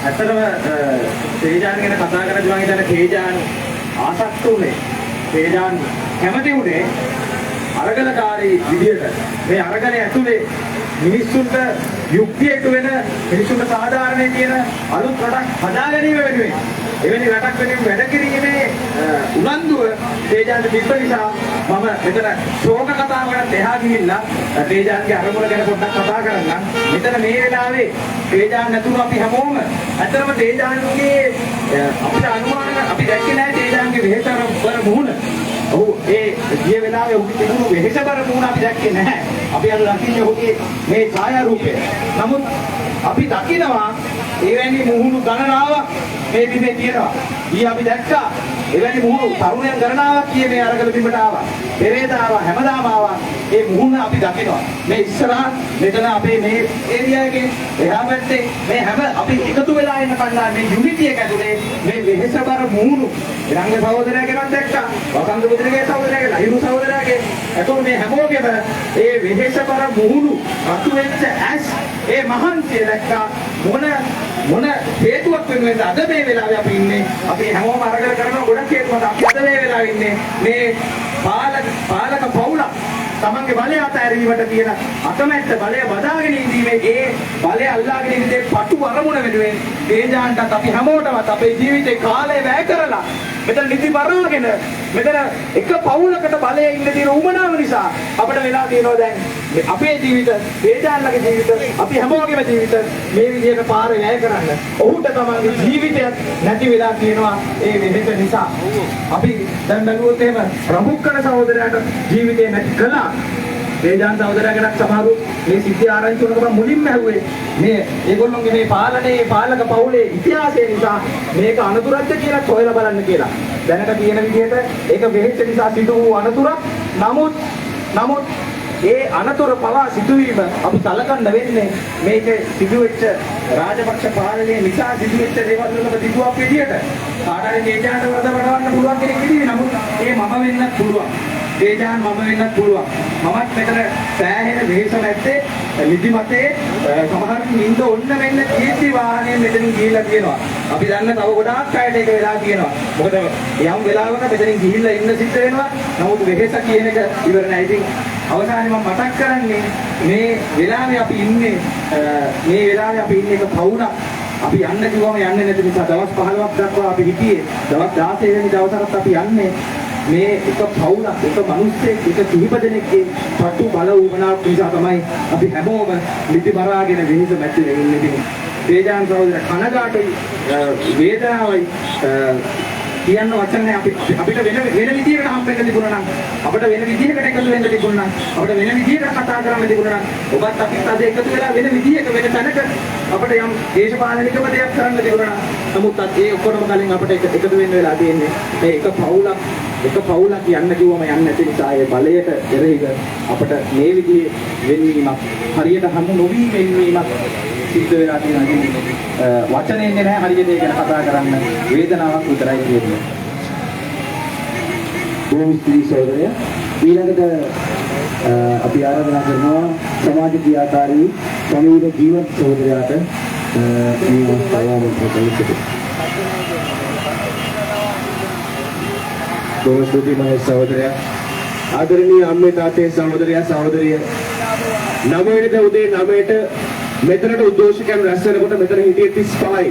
ඇත්තටම තේජාන් ගැන කතා කරද්දී මම හිතන්නේ තේජාන් ආසක්ත උනේ තේජාන් කැමති උනේ අරගලකාරී විදියට මේ අරගල ඇතුලේ මිනිස්සුන්ට යුක්තියට වෙන මිනිස්සුන්ට සාධාරණේ කියන අලුත් රටක් හදා ගැනීම වෙනුවෙන් එවැනි රටක් වෙනුවෙන් වැඩ කිරීමේ උනන්දුව තේජාන්ට තිබ්බ නිසා මම මෙතන ශෝක කතාවකට එහා ගිහිල්ලා තේජාන්ගේ අරමුණ ගැන පොඩ්ඩක් කතා කරන්නම්. මෙතන මේ වෙලාවේ තේජාන් නැතුව අපි හැමෝම ඇත්තටම තේජාන්ගේ අපිට අනුමාන අපි දැක්කේ නැහැ තේජාන්ගේ වෙහෙසබර මුහුණ. ඔව් ඒ ගිය වෙලාවේ ඔහුගේ තිබුණු වෙහෙසබර මුහුණ අපි දැක්කේ නැහැ. අපි අද දකින්නේ ඔහුගේ මේ ඡායා රූපය. නමුත් අපි දකිනවා එවැනි මුහුණු ගණනාවක් මේ බිමේ තියෙනවා. ඊ අපි දැක්කා එවැනි මුහුණු තරුණයන් ගණනාවක් මේ අරගල බිමට ආවා. පෙරේත ආවා, හැමදාම ආවා. ඒ මුහුණ අපි දකිනවා. මේ ඉස්සරහා මෙතන අපේ මේ ඒරියා එකේ එහා පැත්තේ මේ හැම අපි එකතු වෙලා ඉන්න කණ්ඩායම මේ යුනිටි එක ඇතුලේ මේ වෙහෙසබර මුහුණු රංග සහෝදරයාගෙන් දැක්කා. වසන්ත පුත්‍රගේ සහෝදරයාගේ, ලහිරු සහෝදරයාගේ එතකොට මේ හැමෝගෙම ඒ වෙහෙසබර මුහුණු අතු වෙච්ච ඇස් ඒ මහන්සිය දැක්කා. මොන හේතුවක් වෙනුවෙන්ද අද මේ වෙලාවේ අපි ඉන්නේ? අපි හැමෝම අරගෙන කරන ගොඩක් හේතුවක් අපි අද මේ වෙලාවේ ඉන්නේ මේ පාලක පවුලක් තමන්ගේ බලය අතහැරීමට තියෙන අකමැත්ත බලය බදාගෙන ඉඳීමේ ඒ බලය අල්ලාගෙන ඉඳේ පටු අරමුණ වෙනුවෙන් තේජාන්ටත් අපි හැමෝටමත් අපේ ජීවිතේ කාලය වැය කරලා මෙතන නිදි බරවගෙන මෙතන එක පවුලකට බලය ඉන්න තියෙන උමනාව නිසා අපිට වෙලා තියෙනවා දැන් අපේ ජීවිත තේජාන්ලගේ ජීවිත අපි හැමෝගෙම ජීවිත මේ විදිහට පාර වැය කරන්න. ඔහුට තමන්ගේ ජීවිතයක් නැති වෙලා තියෙනවා ඒ වෙහෙස නිසා. අපි දැන් බැලුවොත් එහෙම ප්‍රමුඛන සහෝදරයාට ජීවිතේ නැති කළා. තේජාන් සහෝදරයාගෙනත් සමහරු මේ සිද්ධිය ආරංචි වුණාම මුලින්ම ඇහුවේ මේ ඒගොල්ලෝගේ මේ පාලක පවුලේ ඉතිහාසය නිසා මේක අනතුරක්ද කියලා හොයලා බලන්න කියලා. දැනට කියන විදිහට ඒක වෙහෙස නිසා සිදු වූ අනතුරක්. නමුත් ඒ අනතුර පවා සිදුවීම අපි සලකන්න වෙන්නේ මේක සිදුවෙච්ච රාජපක්ෂ පාලනය නිසා සිදුවෙච්ච දේවල් වලට දිගුවක් විදියට. කාටරි තේජාන්ට වරදවන්න පුළුවන් කෙනෙක් ඉන්නේ. නමුත් ඒ මම වෙන්නත් පුළුවන්. තේජාන් මම වෙන්නත් පුළුවන්. මමත් මෙතන සෑහෙන වෙහෙස නැත්තේ නිදිමතේ සමහර නිින්ද ඔන්න වෙන්න කීර්ති වාහනේ මෙතනින් ගිහිල්ලා තියෙනවා. අපි දන්න තව ගොඩාක් අයට ඒක වෙලා තියෙනවා. මොකද යම් වෙලාවක මෙතනින් ගිහිල්ලා ඉන්න සිද්ධ වෙනවා. නමුත් වෙහෙස කියන එක ඉවර නැහැ. ඉතින් අවසානයේ මම මතක් කරන්නේ මේ වෙලාවේ අපි ඉන්නේ එක පවුලක්. අපි යන්න කිව්වම යන්නේ නැති නිසා දවස් 15ක් දක්වා අපි හිටියේ. දවස් 16 වෙනි දවසට අපි යන්නේ මේ එක පවුලක්, එක මිනිස්සෙක්, එක කිහිප දෙනෙක්ගේ පටු බල වුණාක් නිසා තමයි අපි හැමෝම නිදි බරාගෙන වෙහෙස මැච්චේ ඉන්නේ. තේජාන් සහෝදර කනගාටුයි, වේදනාවයි කියන්න වචන නැහැ. අපිට වෙන විදිහකට හම්බෙන්න තිබුණා නම්, අපිට වෙන විදිහකට එකතු වෙන්න තිබුණා නම්, අපිට වෙන විදිහකට කතා කරන්න තිබුණා නම්, ඔබත් අපිත් අද එකතු වෙලා වෙන විදිහක වෙන තැනක අපිට යම් දේශපාලනිකව දෙයක් කරන්න තිබුණා නම්, නමුත් ඒ ඔක්කොම කලින් අපිට එකතු වෙන්න වෙලා තියෙන්නේ මේ එක පවුලක් යන්න කිව්වම යන්නේ නැති නිසා ඒ බලයට එරෙහිව අපිට මේ විදිහේ වෙන්වීමක් හරියට හමු නොවි වෙන්වීමක් සිද්ධ වෙලා තියෙනවා. වචනේ ඉන්නේ නැහැ හරියට ඒක ගැන කතා කරන්න. වේදනාවක් විතරයි කියන්නේ. බොහොම ස්තුතියි සහෝදරය. ඊළඟට අපි ආරාධනා කරනවා සමාජ ක්‍රියාකාරී සමීර ජීවත් සහෝදරයාට මේ අවස්ථාව ප්‍රකටයි. බොහොම ස්තුතියි මහේෂ් සහෝදරයා. ආදරණීය අම්මේ තාත්තේ සහෝදරයා සහෝදරිය 9 වෙනිදා උදේ 9ට මෙතනට උද්ඝෝෂකයන් රැස් වෙනකොට මෙතන හිටියේ 35යි.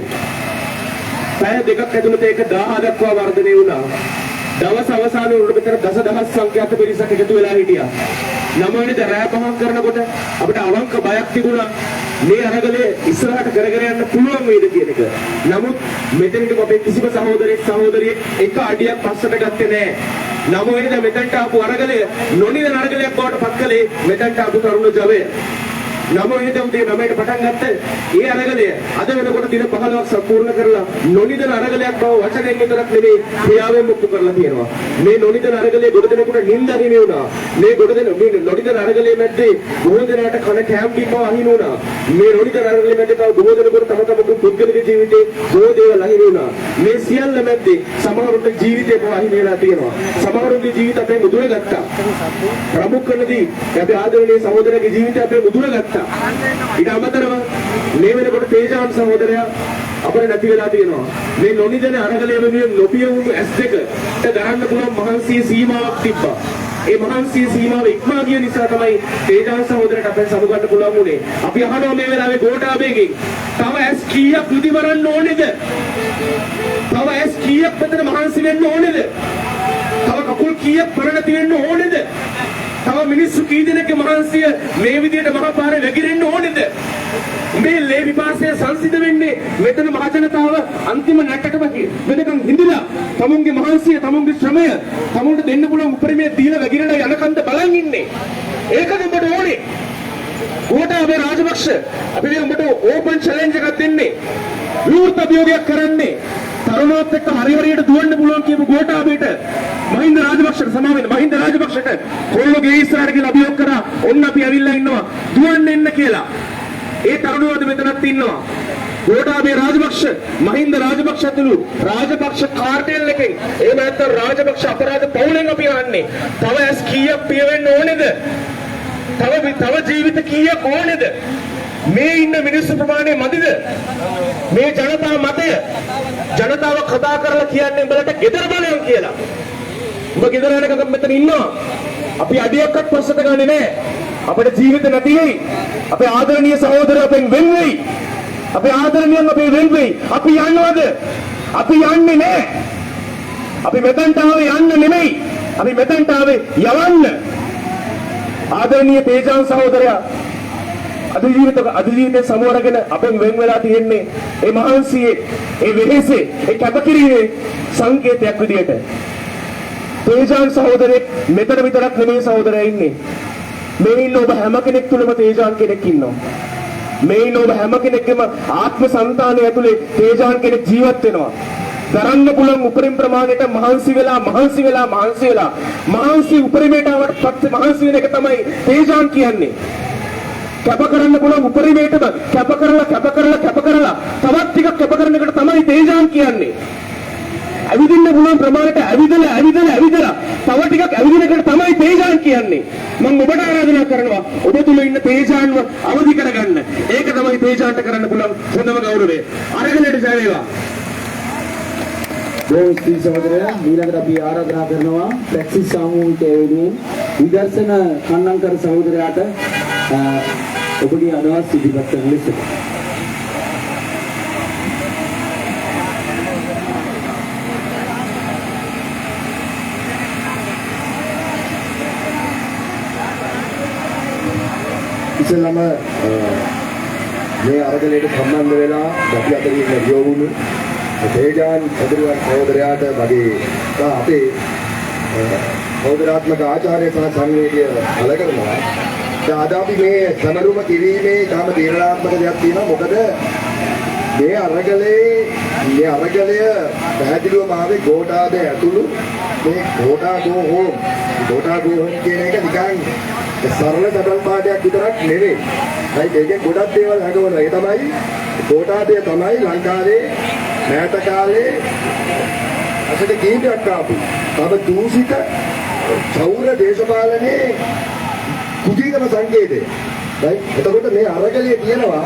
පැය දෙකක් ඇතුළත ඒක 1000 දක්වා වර්ධනය වුණා. දවස් අවසානයේ උඩ මෙතන දසදහස් සංඛ්‍යාත පිරිසක් එකතු වෙලා හිටියා. 9 වෙනිදා රැය පහක් කරනකොට අපිට අවංක බයක් තිබුණා. මේ අරගලේ ඉස්සරහට කරගෙන යන්න පුළුවන් වේද කියන එක. නමුත් මෙතනට අපේ කිසිම සහෝදරියෙක් එක අඩියක් පස්සට ගත්තේ නැහැ. නමුත් මෙතනට ආපු අරගලය නොනිදන අරගලයක් බවට පත් කළේ මෙතනට ආපු තරුණ ජවය. නමුත් උදේ 9ට පටන් ගත්ත ඒ අරගලය අද වෙනකොට දින 15ක් සම්පූර්ණ කරලා නොනිදන අරගලයක් බව වචනෙන් විතරක් නෙමෙයි ක්‍රියාවෙන් මුක්තු කරලා තියෙනවා. මේ නොනිදන අරගලයේ ගොඩ දෙනෙකුට නිින්ද හිමි වුණා. මේ නොනිදන අරගලයේ මැද්දේ බොහෝ දෙනාට කන කෑම් බීම අහිමි වුණා. මේ නොනිදන අරගලයේ මැද්දේ තව බොහෝ දෙනෙකුට තම තමගේ පුද්ගලික ජීවිතේ බොහෝ දේවල් අහිමි වුණා. මේ සියල්ල මැද්දේ සමහරුන්ට ජීවිතේ බව අහිමි වෙලා තියෙනවා. සමහරුන්ගේ ජීවිත අපේ මුදුන ගත්තා. ප්‍රමුඛකලදී අපේ ආදරණීය සහෝදරගේ ජීවිතය අපේ මුදුන ගත්තා. ඊට අමතරව මේ වෙනකොට තේජාන් සහෝදරයා අපේ නැති වෙලා තියෙනවා. මේ නොනිදන අරගලයේ වෙනුවෙන් නොපිය වුණු S2 දරන්න පුළුවන් මහන්සිය සීමාවක් තිබ්බා. ඒ මහන්සිය සීමාව ඉක්මා ගිය නිසා තමයි තේජාන් සහෝදරට අපෙන් සමුගන්න පුළුවන් වුණේ. අපි අහනවා මේ වෙලාවේ ගෝඨාභයගෙන් තව S කීයක් කුදිවරන්න ඕනේද? තව S කීයක් මෙතන මහන්සි වෙන්න ඕනේද? තව කකුල් කීයක් පරණ තියෙන්න ඕනේද? තව මිනිස්සු කී දෙනෙක්ගේ මහන්සිය මේ විදියට මහපාරේ වැగిරෙන්න ඕනේද? මේ ලේ විපාසය සංසිඳ වෙන්නේ මෙතන මහ ජනතාව අන්තිම නැටකම වෙනකන් හිඳිලා තමුන්ගේ මහන්සිය තමුන්ගේ ශ්‍රමය තමුන්ට දෙන්න පුළුවන් උපරිමයේ දීලා වැగిරලා යනකන්ද බලන් ඉන්නේ. ඒකද උඹට ඕනේ. ගෝඨාභය රාජපක්ෂ අපි උඹට ඕපන් චැලෙන්ජ් එකක් දෙන්නේ. විවෘත අභියෝගයක් කරන්නේ. තරුණවත් එක්ක හරියට දුවන්න පුළුවන් කියපු ගෝඨාභයට මහින්ද රාජපක්ෂට සමාවෙන්න මහින්ද රාජපක්ෂට කොල්ලෝගේ ඉස්සරහට ගිහලා අභියෝග කරා ඔන්න අපි ඇවිල්ලා ඉන්නවා දුවන්න එන්න කියලා. ඒ තරුණවද මෙතනත් ඉන්නවා. ගෝඨාභය රාජපක්ෂ මහින්ද රාජපක්ෂ ඇතුළු රාජපක්ෂ කාර්ටෙල් එකෙන් එහෙම නැත්නම් රාජපක්ෂ අපරාධ පවුලෙන් අපි අහන්නේ තව ඇස් කීයක් පිය වෙන්න ඕනේද? තව ජීවිත කීයක් ඕනේද? මේ ඉන්න මිනිස්සු ප්‍රමාණය මදිද? මේ ජනතා මතය ජනතාව කතා කරලා කියන්නේ උඹලට ගෙදර බලයන් කියලා. උඹ ගෙදර යනකම් මෙතන ඉන්නවා. අපි අඩියක්වත් පස්සට ගන්නේ නැහැ. අපේ ජීවිත නැති වෙයි. අපේ ආදරණීය සහෝදරයෝ අපෙන් වෙන් වෙයි. අපේ ආදරණීයන් අපේ වෙන් වෙයි. අපි යන්නවද? අපි යන්නේ නැහැ. අපි මෙතනට ආවේ යන්න නෙමෙයි. අපි මෙතනට ආවේ යවන්න. ආදරණීය තේජාන් සහෝදරයා අද ජීවිතේ සමවරගෙන අපෙන් වෙන් වෙලා තියෙන්නේ ඒ මහන්සියේ ඒ වෙහෙසේ ඒ කැපකිරීමේ සංකේතයක් විදියට. තේජාන් සහෝදරයෙක් මෙතන විතරක් නෙමෙයි සහෝදරයා ඉන්නේ. මේ ඉන්න ඔබ හැම කෙනෙක් තුළම තේජාන් කෙනෙක් ඉන්නවා. මේ ඉන්න ඔබ හැම කෙනෙක්ගේම ආත්ම సంతානය ඇතුලේ තේජාන් කෙනෙක් ජීවත් වෙනවා. දරන්න පුළුවන් උපරිම ප්‍රමාණයට මහන්සි වෙලා මහන්සි උපරිමයට ආවට පස්සේ මහන්සි වෙන එක තමයි තේජාන් කියන්නේ. කැප කරන්න පුළුවන් උපරිමයටම කැප කරලා තවත් ටිකක් කැප කරන එකට තමයි තේජාන් කියන්නේ. ඇවිදින්න පුළුවන් ප්‍රමාණයට ඇවිදලා තව ටිකක් ඇවිදින එකට තමයි තේජාන් කියන්නේ. මම ඔබට ආරාධනා කරනවා ඔබ තුල ඉන්න තේජාන්ව අවදි කරගන්න. ඒක තමයි තේජාන්ට කරන්න පුළුවන් හොඳම ගෞරවය. අරගලට ජය වේවා. බොහොම සහෝදරයා ඊළඟට අපි ආරාධනා කරනවා ප්‍රැක්ටිස් සාමූහිකයේ වෙනුවෙන් විදර්ශන කන්නංකර සහෝදරයාට ඔබගේ අදහස් ඉදිරිපත් කරන ලෙස ඉතින්ම මේ අරගලයට සම්බන්ධ වෙලා අපි අතර ඉන්න යෝගුණු තේජාන් සහෝදරයාට වගේ අපේ සහෝදරාත්මක ආචාර්ය සහ සංවේදීය කල කරනවා. අද අපි මේ සමරුම කිරීමේ තාම තීරණාත්මක දෙයක් තියෙනවා. මොකද මේ අරගලය පැහැදිලිවම ආවේ ගෝඨාභය ඇතුළු මේ ගෝඨාගෝ හෝම් කියන එක නිකන් සරල සටන් පාඩයක් විතරක් නෙවෙයි. ඒකෙන් ගොඩක් දේවල් හඟවනවා. ඒ තමයි ගෝඨාභය තමයි ලංකාවේ මෑත කාලේ අසද කීපයක් ආපු තම දූෂිත චෞර දේශපාලනයේ කුජීතම සංකේතය. එතකොට මේ අරගලයේ තියෙනවා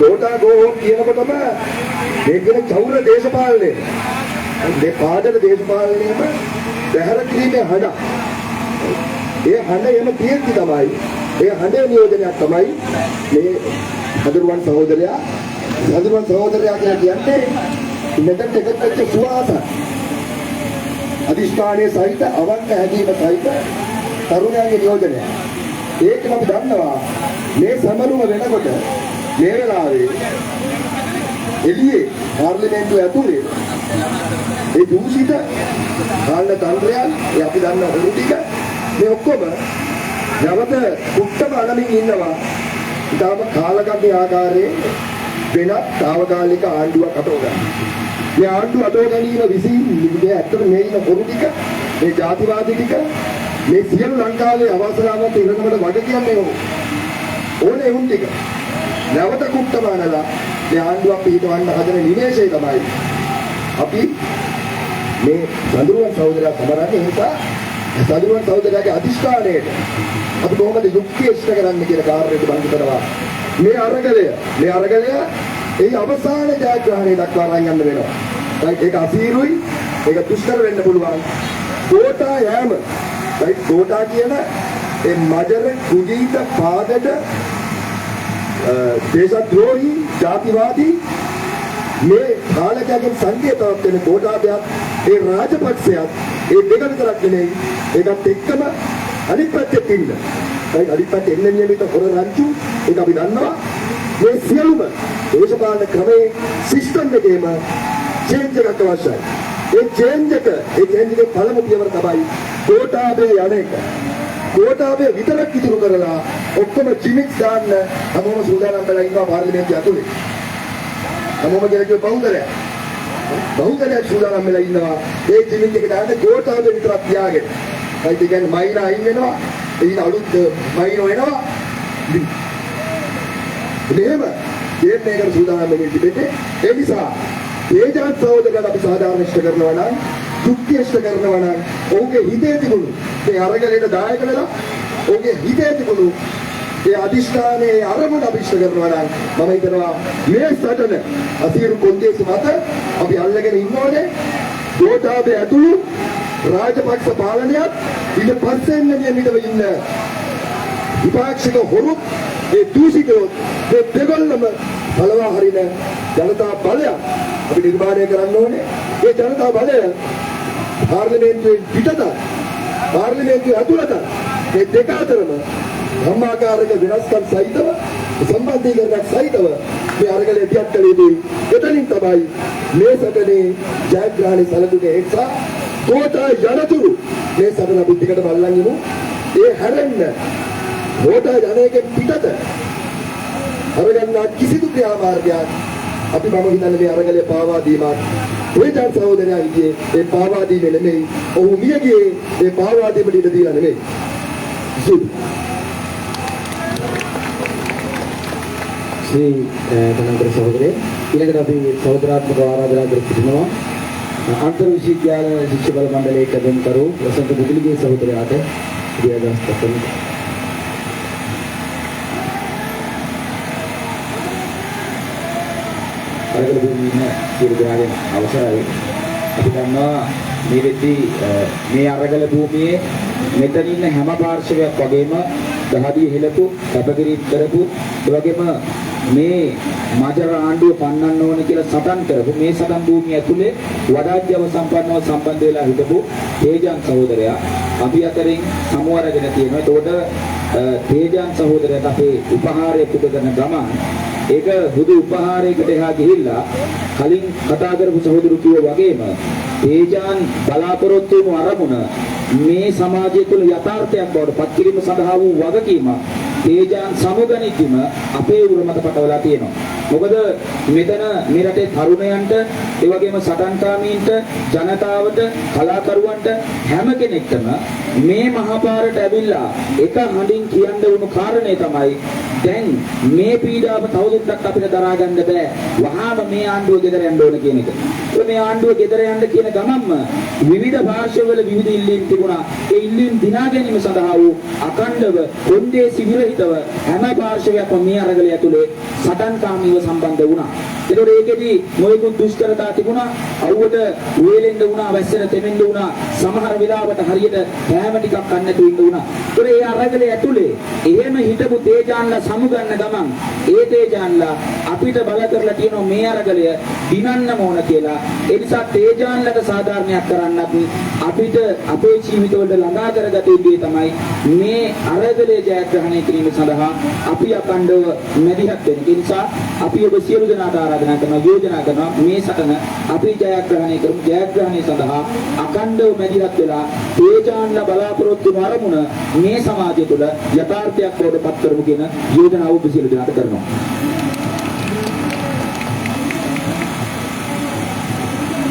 ගෝඨාගෝ කියනකොටම මේ කියන චෞර දේශපාලනය මේ පාදක දේශපාලනයම බැහැර කිරීමේ හඬ. ඒ හඬ එම තියෙද්දි තමයි ඒ හඬේ නියෝජනයක් තමයි මේ හදරුවන් සහෝදරයා කියන්නේ මෙතන එකත් සුවාස අධිෂ්ඨානයේ සහිත අවංක හැදීම සහිත තරුණයන්ගේ නියෝජනය. ඒකම අපි දන්නවා මේ සමරුම වෙනකොට මේ වෙලාවේ එළියේ පාර්ලිමේන්තුව ඇතුලේ ඒ දූෂිත කාලන තන්ත්‍රයන් ඒ අපි දන්න හොරු ටික මේ ඔක්කොම නැවත කුට්ටම අනමින් ඉන්නවා. ඊටම කාලකන්ණි ආකාරයේ වෙන తాවකාලික ආණ්ඩුවක් අතව ගන්න. මේ ආණ්ඩුව අතව ගැනීම විසින් මේ ඇත්තට මේ ඉන්න හොරු ටික මේ ජාතිවාදී ටික මේ සියලු ලංකාවේ අවසරාවන්ත ඉරණමඩ වඩ කියන්නේ ඕනේ උන් ටික. නැවත කුට්ටම අනලා මේ ආණ්ඩුවක් පිටවන්න හදන නිමේෂය තමයි අපි මේ සඳරුවන් සහෝදරයා සමරන්නේ. ඒ නිසා සඳරුවන් සහෝදරයාගේ අධිෂ්ඨානයට අපි කොහොමද යුක්තිය ඉෂ්ට කරන්න කියන කාර්යයට බඳ කරනවා. මේ අරගලය ඒ අවසාන ජයග්‍රහණය දක්වා අරන් යන්න වෙනවා. ඒක අසීරුයි, ඒක දුෂ්කර වෙන්න පුළුවන්. ගෝඨා යෑම, ගෝඨා කියන ඒ මජර කුජීත පාදක දේශද්‍රෝහී ජාතිවාදී මේ කාලකයන් සංකේතවත් වෙන ගෝඨාභයත් ඒ රාජපක්ෂයත් ඒ දෙක විතරක් නෙමෙයි, ඒකත් එක්කම අනිත් පැත්තේ ඉන්න. අනිත් පැත්තේ එන්න නියමිත හොර රංචු ඒක අපි දන්නවා. මේ සියලුම දේශපාලන ක්‍රමයේ සිස්ටම් එකේම චේන්ජ් එකක් අවශ්‍යයි. ඒ චේන්ජ් එකේ පළමු පියවර තමයි ගෝඨාභය යන එක. ගෝඨාභය විතරක් ඉතුරු කරලා ඔක්කොම ජිමික්ස් දාන්න හැමෝම සූදානම් වෙලා ඉන්නවා පාර්ලිමේන්තුව ඇතුලේ. හැමෝම කියන්නේ බහුතරයක් සූදානම් වෙලා ඉන්නවා. ඒ ජිමික් එක දාන්න ගෝඨාභය විතරක් තියාගෙන. ඒ කියන්නේ මයින අයින් වෙනවා. ඊට අලුත් මයින වෙනවා. එහෙම මේකට සූදානම් වෙන්න තිබෙන්නේ. ඒ නිසා තේජාන් සහෝදරයන් අපි සාධාරණ ඉෂ්ට කරනවා නම්, දුක්ඛ ඉෂ්ට කරනවා නම්, ඔහුගේ හිතේ තිබුණු මේ අරගලයට දායක වෙලා ඔහුගේ හිතේ තිබුණු ඒ අදිෂ්ඨානයේ අරමුණ අපි ඉෂ්ට කරනවා නම් මම හිතනවා මේ සටන අසීරු කොන්දේසි මත අපි අල්ලගෙන ඉන්න ඕනේ. ගෝඨාභය ඇතුළු රාජපක්ෂ පාලනයත් ඊට පස්සේ නියමිතව ඉන්න විපාක්ෂික හොරු ඒ දූෂිතෝ මේ දෙගොල්ලම බලවා හරින ජනතා බලය අපි නිර්මාණය කරන්න ඕනේ. ඒ ජනතා බලය පාර්ලිමේන්තුවේ පිටත පාර්ලිමේන්තුවේ ඇතුළත මේ දෙක අතරම ධම්මාකාරක වෙනස්කම් සහිතව සම්බන්ධීකරණයක් සහිතව මේ අරගලය දියත් කළේදී එතනින් තමයි මේ සටනේ ජයග්‍රහණය සැලකුනේ. ඒ නිසා ගෝඨා යනතුරු මේ සටන අපි දිගට බලන් ඉමු. ඒ හැරෙන්න ගෝඨා යන්නේක පිටත අරගන්නා කිසිදු ක්‍රියාමාර්ගයක් අපි මම හිතන්නේ මේ අරගලය පාවා දීමක්. තේජාන් සහෝදරයා ඉන්නේ ඒ පාවා දීමේ නෙමෙයි. ඔහු මිය ගියේ ඒ පාවා දීමට ඉඩ දීලා නෙමෙයි. ශ්‍රී ධනන්තර සහෝදරේ ඊළඟට අපි සහෝදරාත්මක ආරාධනා කර සිටිනවා අන්තර් විශ්වවිද්‍යාල ශිෂ්‍ය බල මණ්ඩලයේ කැඳවුම්කරු වසන්ත බුදුලිගේ සහෝදරයාට දියදස් දක්වමු. අරගල භූමියේ සියලු දෙනාගේ අවසරයි. අපි දන්නවා මේ වෙද්දී මේ අරගල භූමියේ මෙතන ඉන්න හැම පාර්ශවයක් වගේම දහදිය හෙළපු කැපකිරීම කරපු ඒ වගේම මේ මජර ආණ්ඩුව පන්නන්න ඕන කියලා සටන් කරපු මේ සටන් භූමිය ඇතුලේ වඩාත්‍යව සම්පන්නව සම්බන්ධ වෙලා හිටපු තේජාන් සහෝදරයා අපි අතරින් සමුවරගෙන තියෙනවා. ඒකට තේජාන් සහෝදරයාට අපේ උපහාරය පුද කරන ගමන් ඒක හුදු උපහාරයකට එහා ගිහිල්ලා කලින් කතා කරපු සහෝදරු කිව්වා වගේම තේජාන් බලාපොරොත්තු වුණු අරමුණ මේ සමාජය තුළ යථාර්ථයක් බවට පත් කිරීම සඳහා වූ වගකීම තේජාන් සමුගනිද්දිම අපේ උරමත පටවලා තියෙනවා. මොකද මෙතන මේ රටේ තරුණයන්ට ඒ වගේම සටන්කාමීන්ට ජනතාවට කලාකරුවන්ට හැම කෙනෙක්ටම මේ මහපාරට ඇවිල්ලා එක හඬින් කියන්න වුණු කාරණේ තමයි දැන් මේ පීඩාව තවදුරටත් අපිට දරා ගන්න බෑ. වහාම මේ ආණ්ඩුව ගෙදර යන්න ඕන කියන එක. මේ ආණ්ඩුව ගෙදර යන්න කියන ගමන්ම විවිධ පාර්ශවවල විවිධ ඉල්ලීම් තිබුණා. ඒ ඉල්ලීම් දිනා ගැනීම සඳහා වූ අකණ්ඩව කොන්දේසි විරහිතව හැම පාර්ශවයක්ම මේ අරගලය ඇතුලේ සටන්කාමීව සම්බන්ධ වුණා. ඒතකොට ඒකෙදි මොයිකුත් දුෂ්කරතා තිබුණා. අවුවට වේලෙන්න වුණා, වැස්සෙන තෙමෙන්න වුණා. සමහර වෙලාවට හරියට කෑම ටිකක් ගන්න නැතුව ඉන්න වුණා. ඒතකොට ඒ අරගලය ඇතුලේ එහෙම හිටපු තේජාන්ලා සමුගන්න ගමන් ඒ තේජාන්ලා අපිට බල කරලා තියෙනවා මේ අරගලය දිනන්න ඕන කියලා. ඒ නිසා තේජාන්ලට සාධාරණයක් කරන්නත් අපිට අපේ ජීවිතවලට ළඟා කරගත යුත්තේ තමයි මේ අරගලයේ ජයග්‍රහණය කිරීම සඳහා අපි අකණ්ඩව මැදිහත් වෙන. ඒ නිසා අපි ඔබ සියලු දෙනාට ආරාධනා කරනවා, යෝජනා කරනවා මේ සටන අපි ජයග්‍රහණය කරමු. ජයග්‍රහණය සඳහා අකණ්ඩව මැදිහත් වෙලා තේජාන්ල බලාපොරොත්තු වන අරමුණ මේ සමාජය තුළ යථාර්ථයක් බවට පත් කරමු කියන යෝජනාව ඔබ සියලු දෙනාට කරනවා.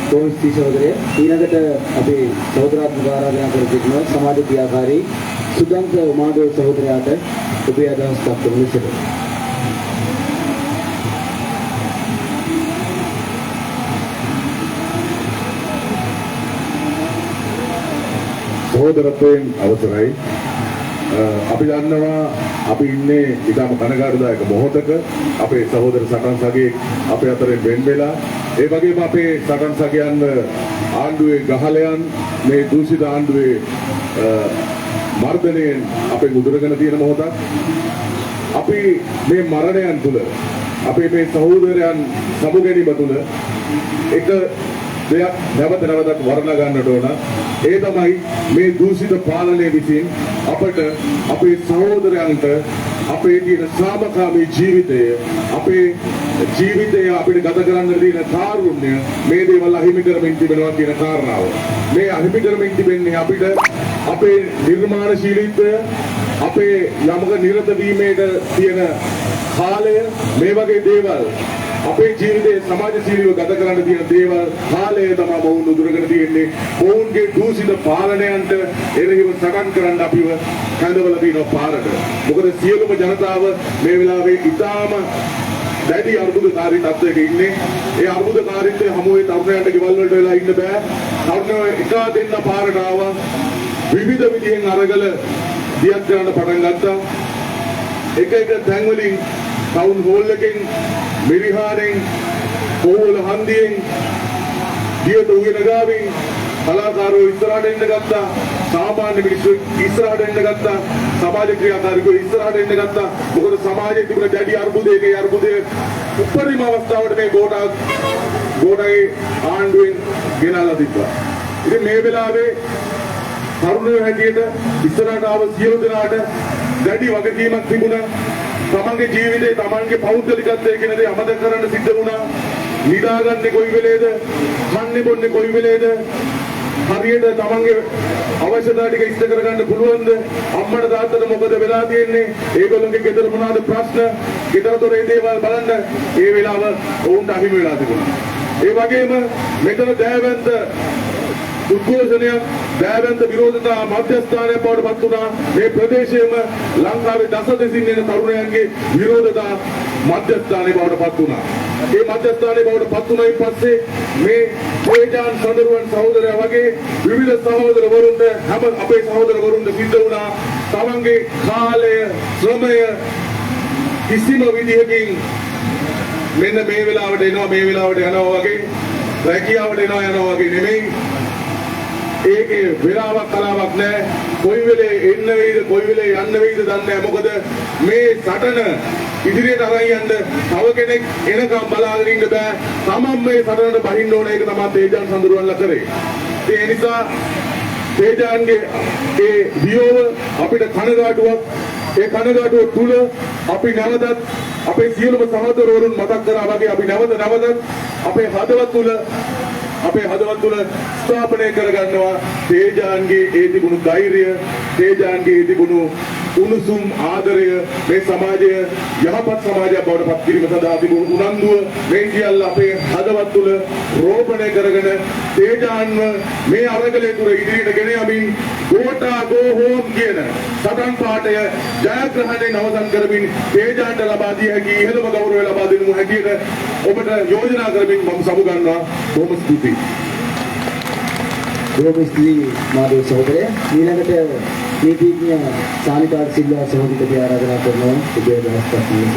කොහොස්ති සහෝදරය ඊළඟට අපේ සහෝදරාත්මක ආරාධනා කර සිටිනවා සමාජ ක්‍රියාකාරී සුදන්ත මාධව සහෝදරයාට ඔබේ අදහස් දක්වන්න ලෙසට. සහෝදරත්වයෙන් අවසරයි. අපි දන්නවා අපි ඉන්නේ ඊටම කනගාටුදායක මොහොතක අපේ සහෝදර සටන් සගයේ අපේ අතරින් වෙන් වෙලා ඒ වගේම අපේ සටන් සගයන් ආණ්ඩුවේ ගහලයන් මේ දූෂිත ආණ්ඩුවේ මර්ධනයෙන් අපේ උදුරගෙන තියෙන මොහොතක් අපි මේ මරණයන් තුල අපේ මේ සහෝදරයන් සමුගැනීම තුල එක දෙයක් නැවත නැවතත් වර්ණ ගන්නට ඕන. ඒ තමයි මේ දූෂිත පාලනය විසින් අපට අපේ සහෝදරයන්ට අපේ තියෙන සාමකාමී ජීවිතය අපේ ජීවිතය අපිට ගත කරන්න තියෙන කාරුණ්‍ය මේ දේවල් අහිමි කරමින් තිබෙනවා කියන කාරණාව. මේ අහිමි කරමින් තිබෙන්නේ අපිට අපේ නිර්මාණශීලීත්වය අපේ යමක නිරත වීමේට තියෙන කාලය මේ වගේ දේවල් අපේ ජීවිතයේ සමාජශීලීව ගත කරන්න තියෙන දේවල් කාලය තමයි වුණ උදුරගෙන තියෙන්නේ. ඔවුන්ගේ දූෂිත පාලනයන්ට එරෙහිව සටන් කරන්න අපිව කැඳවලා තියෙන පාරට. මොකද සියලුම ජනතාව මේ වෙලාවේ ඉතාම දැඩි අර්බුදකාරී තත්ත්වයක ඉන්නේ. ඒ අර්බුදකාරීත්වය හමුවේ තරුණයන්ට ගෙවල් වලට වෙලා ඉන්න බෑ. තරුණයෝ එක දෙන්න පාරට ආවා. විවිධ විදිහෙන් අරගල දියත් කරන්න පටන් ගත්තා. එක තැන්වලින් ටවුන් හෝල් එකෙන් මිරිහාරෙන් පොවල හන්දියෙන් දියට උගෙන ගාවින් කලාකාරයෝ ඉස්සරහට එන්න ගත්තා. සාමාන්‍ය මිනිස්සු ඉස්සරහට එන්න ගත්තා. සමාජ ක්‍රියාකාරීකෝ ඉස්සරහට එන්න ගත්තා. මොකද සමාජයේ තිබුණ දැඩි අර්බුදයක ඒ අර්බුදයේ උපරිම අවස්ථාවට මේ ගෝඨාගේ ආණ්ඩුවෙන් ගෙනල්ලා තිබ්බා. ඉතින් මේ වෙලාවේ තරුණයෝ හැටියට ඉස්සරහට ආව සියලු දෙනාට දැඩි වගකීමක් තිබුණා. තමන්ගේ ජීවිතේ තමන්ගේ පෞද්ගලිකත්වය කියන දේ අමතක කරන්න සිද්ධ වුණා. නිදාගන්නේ කොයි වෙලේද? කන්නේ බොන්නේ කොයි වෙලේද? හරියට තමන්ගේ අවශ්‍යතා ටික ඉෂ්ට කරගන්න පුළුවන්ද? අම්මට තාත්තට මොකද වෙලා තියෙන්නේ? ඒගොල්ලෝගේ ගෙදර මොනවාද ප්‍රශ්න? ගෙදරතොරේ දේවල් බලන්න ඒ වෙලාව ඔවුන්ට අහිමි වෙලා තිබුණා. ඒ වගේම මෙතන දෑවැන්ත උද්ඝෝෂණයක් දෑවැන්ත විරෝධතා මධ්‍යස්ථානයක් බවට පත් වුණා. මේ ප්‍රදේශයේම ලංකාවේ දසදෙසින් එන තරුණයන්ගේ විරෝධතා මධ්‍යස්ථානය බවට පත් වුණා. මේ මධ්‍යස්ථානය බවට පත් වුණායින් පස්සේ මේ තේජාන් සඳරුවන් සහෝදරයා වගේ විවිධ සහෝදරවරුන්ට හැම අපේ සහෝදරවරුන්ට සිද්ධ වුණා තමන්ගේ කාලය ශ්‍රමය කිසිම විදිහකින් මෙන්න මේ වෙලාවට එනවා මේ වෙලාවට යනවා වගේ රැකියාවට යනවා වගේ නෙමෙයි. ඒකේ වෙලාවක් කලාවක් නැහැ. කොයි වෙලේ එන්න වෙයිද කොයි වෙලේ යන්න වෙයිද දන්නේ නැහැ. මොකද මේ සටන ඉදිරියට අරන් යන්න තව කෙනෙක් එනකම් බලාගෙන ඉන්න බෑ. තමන් මේ සටනට බහින්න ඕන. ඒක තමයි තේජාන් සඳරුවන්ලා කරේ. ඒ නිසා තේජාන්ගේ ඒ වියෝව අපිට කනගාටුවක්. ඒ කනගාටුව තුල අපි නැවතත් අපේ සියලුම සහෝදරවරුන් මතක් කරා වගේ අපි නැවතත් අපේ හදවත් තුල ස්ථාපනය කරගන්නවා තේජාන්ගේ ඒ තිබුණු ධෛර්යය, තේජාන්ගේ ඒ තිබුණු උණුසුම් ආදරය, මේ සමාජය යහපත් සමාජයක් බවට පත් කිරීම සඳහා තිබුණු උනන්දුව මේ සියල්ල අපේ හදවත් තුල රෝපණය කරගෙන තේජාන්ව මේ අරගලයේ තුර ඉදිරියට ගෙන යමින් ගෝඨා ගෝ හෝම් කියන සටන් පාඨය ජයග්‍රහණයෙන් අවසන් කරමින් තේජාන්ට ලබා දිය හැකි ඉහළම ගෞරවය ලබා දෙනු හැටියට ඔබට යෝජනා කරමින් මම සමුගන්නවා. බොහොම ස්තුතියි. බොහොම ස්තුතියි මාධව සහෝදරය. ඊළඟට නීතිඥ සානිකාර සිල්වා සහෝදරියට ආරාධනා කරනවා ඔබේ අදහස් දක්වන්න.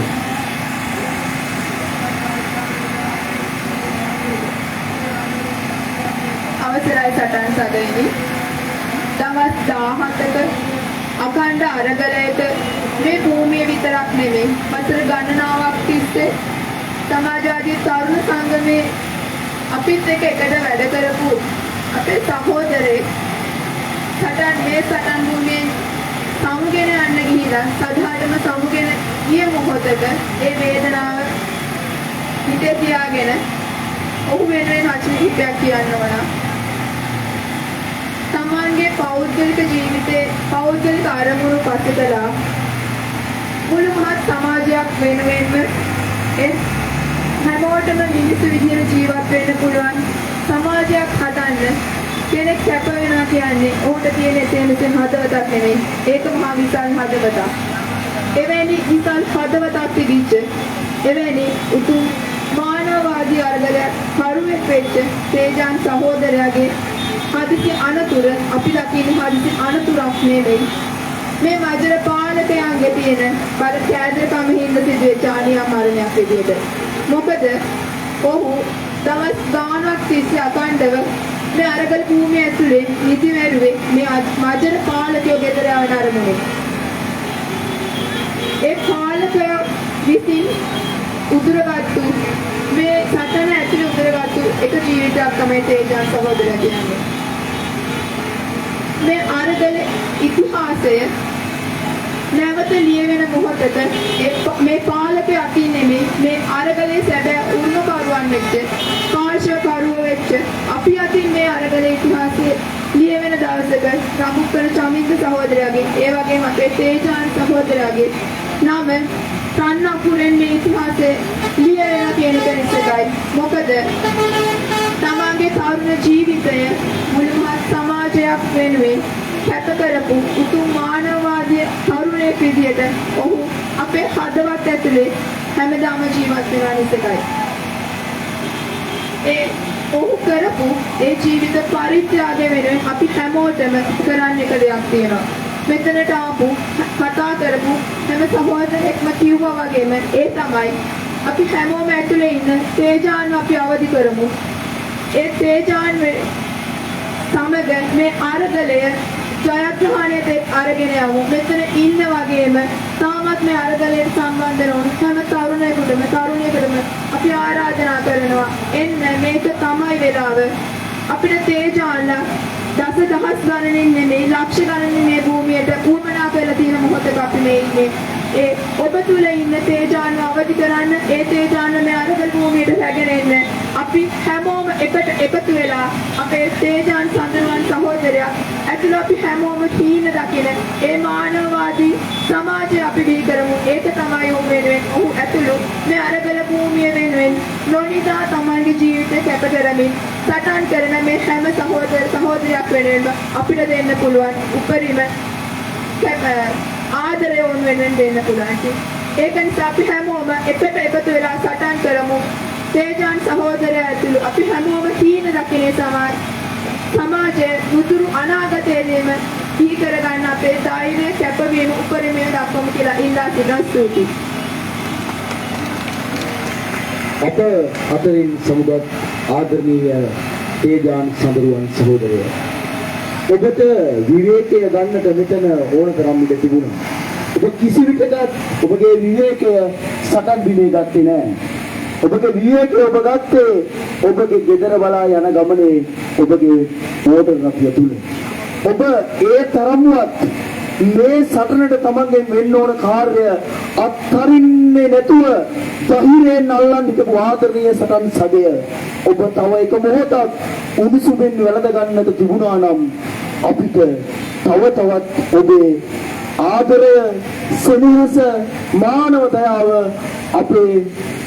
අවසරයි සටන් සගයනි. දවස් 17ක අඛණ්ඩ අරගලයක මේ භූමිය විතරක් නෙමෙයි වසර ගණනාවක් තිස්සේ සමාජවාදී තරුණ සංගමේ අපිත් එක්ක එකට වැඩ කරපු අපේ සහෝදරයෙක් මේ සටන් භූමියෙන් සමුගෙන යන්න ගිහිලා සදාටම සමුගෙන ගිය මොහොතක ඒ වේදනාව හිතේ තියාගෙන ඔහු වෙනුවෙන් වචන කිහිපයක් කියන්න ඕන. තමන්ගේ පෞද්ගලික ජීවිතේ පෞද්ගලික අරමුණු පසුකලා මුළු මහත් සමාජයක් වෙනුවෙන්ම හැමෝටම මිනිස්සු විදිහට ජීවත් වෙන්න පුළුවන් සමාජයක් හදන්න කෙනෙක් කැප වෙනවා කියන්නේ ඔහුට තියෙන එතෙන් හදවතක් නෙවෙයි. ඒක මහා විශාල හදවතක්. එවැනි විශාල හදවතක් තිබිච්ච එවැනි උතුම් මානවවාදී අරගලයක් කරුවෙක් වෙච්ච තේජාන් සහෝදරයාගේ හදිසි අනතුර අපි දකින්නේ හදිසි අනතුරක් නෙවෙයි. මේ මජර පාලකයන්ගේ තියෙන බර කෑදරකම හින්දා සිදුවෙච්ච අනියා මරණයක් විදිහට. මොකද ඔහු දවස් ගානක් තිස්සේ අකණ්ඩව මේ අරගල භූමිය ඇතුලේ නිදි වැරුවේ මේ මජර පාලකයෝ ගෙදර යවන අරමුණේ. ඒ පාලකයා විසින් උදුරගත්තු මේ සටන ඇතුලේ උදුරගත්තු එක ජීවිතයක් තමයි තේජාන් සහෝදරයා කියන්නේ. මේ අරගල ඉතිහාසය නැවත ලියවෙන මොහොතක මේ පාලකයා අතින් නෙමෙයි මේ අරගලේ සැබෑ උරුමකරුවන් වෙච්ච කාර්යකරුවෝ වෙච්ච අපි අතින් මේ අරගලේ ඉතිහාසය ලියවෙන දවසක රමුක්කන චමින්ද සහෝදරයාගේ ඒ වගේම අපේ තේජාන් සහෝදරයාගේ නම සන්නපුරෙන් මේ ඉතිහාසය ලියවෙන කියන එක නිසායි. මොකද තමන්ගේ තරුණ ජීවිතය මුළු මහත් සමාජයක් වෙනුවෙන් කැප කරපු උතුම් මානවවාදී තරුණයෙක් විදියට ඔහු අපේ හදවත් ඇතුලේ හැමදාම ජීවත් වෙනා නිසායි. ඒ ඔහු කරපු ඒ ජීවිත පරිත්‍යාගය වෙනුවෙන් අපි හැමෝටම කරන්න එක දෙයක් තියෙනවා. මෙතනට ආපු කතා කරපු හැම සහෝදරයෙක්ම කිව්වා වගේම ඒ තමයි අපි හැමෝම ඇතුලේ ඉන්න තේජාන්ව අපි අවදි කරමු. ඒ තේජාන් සමග මේ අරගලය ජයග්‍රහණයට අරගෙන යමු. මෙතන ඉන්න වගේම තාමත් මේ අරගලයට සම්බන්ධ නොවන හැම තරුණයෙකුටම තරුණියකටම අපි ආරාධනා කරනවා එන්න මේක තමයි වෙලාව. අපිට තේජාන්ලා දසදහස් ගණනින් නෙමෙයි ලක්ෂ ගණනින් මේ භූමියට උවමනා කරලා තියෙන මොහොතක අපි මේ ඉන්නේ. ඒ ඔබ තුල ඉන්න තේජාන්ව අවදි කරන්න ඒ තේජාන්ව මේ අරගල භූමියට රැගෙන එන්න අපි හැමෝම එකට එකතු වෙලා අපේ තේජාන් සඳරුවන් සහෝදරයා ඇතුළ අපි හැමෝම තීන දකින ඒ මානවවාදී සමාජය අපි බිහි කරමු. ඒක තමයි ඔහු වෙනුවෙන් ඔහු ඇතුළු මේ අරගල භූමිය වෙනුවෙන් නොනිදා තමන්ගේ ජීවිතය කැප කරමින් සටන් කරන මේ හැම සහෝදරයක් වෙනුවෙන් අපිට දෙන්න පුළුවන් උපරිම ආදරය වුණ වෙනුවෙන් දෙන්න පුළුවන්. ඒක නිසා අපි හැමෝම එකට එකතු වෙලා සටන් කරමු. තේජාන් සහෝදරයා ඇතුළු අපි හැමෝම තීන දකින්නේ සමාජයේ උතුරු අනාගතයේදීම දී කරගන්න අපේ ධෛර්යය කැපවීම උපරිමයෙන් දක්වමු කියලා ඉල්ලා සිටිනවා. ස්තුතියි. අප අතරින් සමුගත් ආදරණීය තේජාන් සඳරුවන් සහෝදරය, ඔබට විවේකය ගන්නට මෙතන ඕන තරම් ඉඩ තිබුණා. ඔබ කිසි විටකත් ඔබගේ විවේකය සටන් බිමේ ගත්තේ නැහැ. ඔබගේ විවේකය ඔබ ගත්තේ ඔබගේ ගෙදර බලා යන ගමනේ ඔබගේ මෝටර් රථය තුල. ඔබ ඒ තරම්වත් මේ සටනට තමන්ගෙන් වෙන්න ඕන කාර්ය අත්හරින්නේ නැතුව ධෛර්යයෙන් අල්ලන් හිටපු ආදරණීය සටන් සගය ඔබ තව එක මොහොතක් උණුසුමින් වැළඳ ගන්නට තිබුණා නම් අපිට තව තවත් ඔබේ ආදරය, සෙනෙහස, මානව දයාව අපේ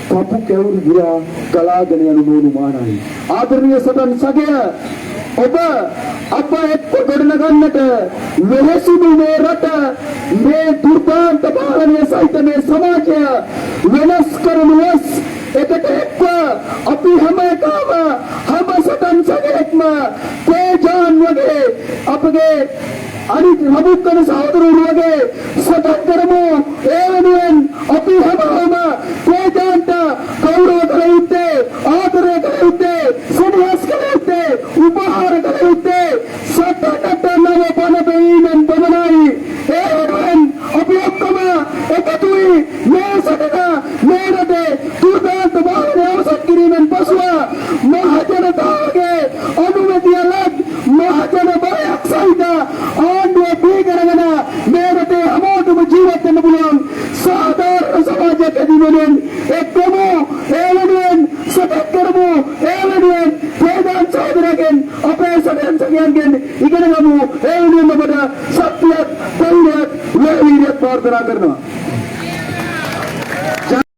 කපු කැවුරු ගිරා ගලාගෙන යන නෝනුමානයි. ආදරණීය සටන් සගය ඔබ අප එක්ක ගොඩනගන්නට වෙහෙසුණු මේ රට, මේ දුර්දාන්ත පාලනය සහිත මේ සමාජය වෙනස් කරනුවස් එකට එක්ව අපි හැම එකම හැම සටන් සගයෙක්ම තේජාන් වගේ අපගේ අනිත් රමුක්කන සහෝදරවරු වගේ සටන් කරමු. ඒ වෙනුවෙන් අපි හැමෝම තේජාන්ට ගෞරව කළ යුත්තේ, ආදරය කළ යුත්තේ, සෙනෙහස් කළ යුත්තේ, උපහාර කළ යුත්තේ සටනට නව බල බැීමෙන් පමණයි. ඒ වෙනුවෙන් අපි ඔක්කොම එකතු වී මේ සටන මේ රටේ දුර්දාන්ත පාලනය අවසන් කිරීමෙන් පසුව මහජන වෙනුවෙන් එක්කමු ඒ වෙනුවෙන් සටන් කරමු ඒ වෙනුවෙන් තේජාන් සහෝදරයන් අපේ සදස්‍යයන්ගෙන් ඉගෙන ගමු ඒ වෙනුවෙන් ඔබට සත්‍යයක් ධෛර්යයක් වීර්යයක් ප්‍රාර්ථනා කරනවා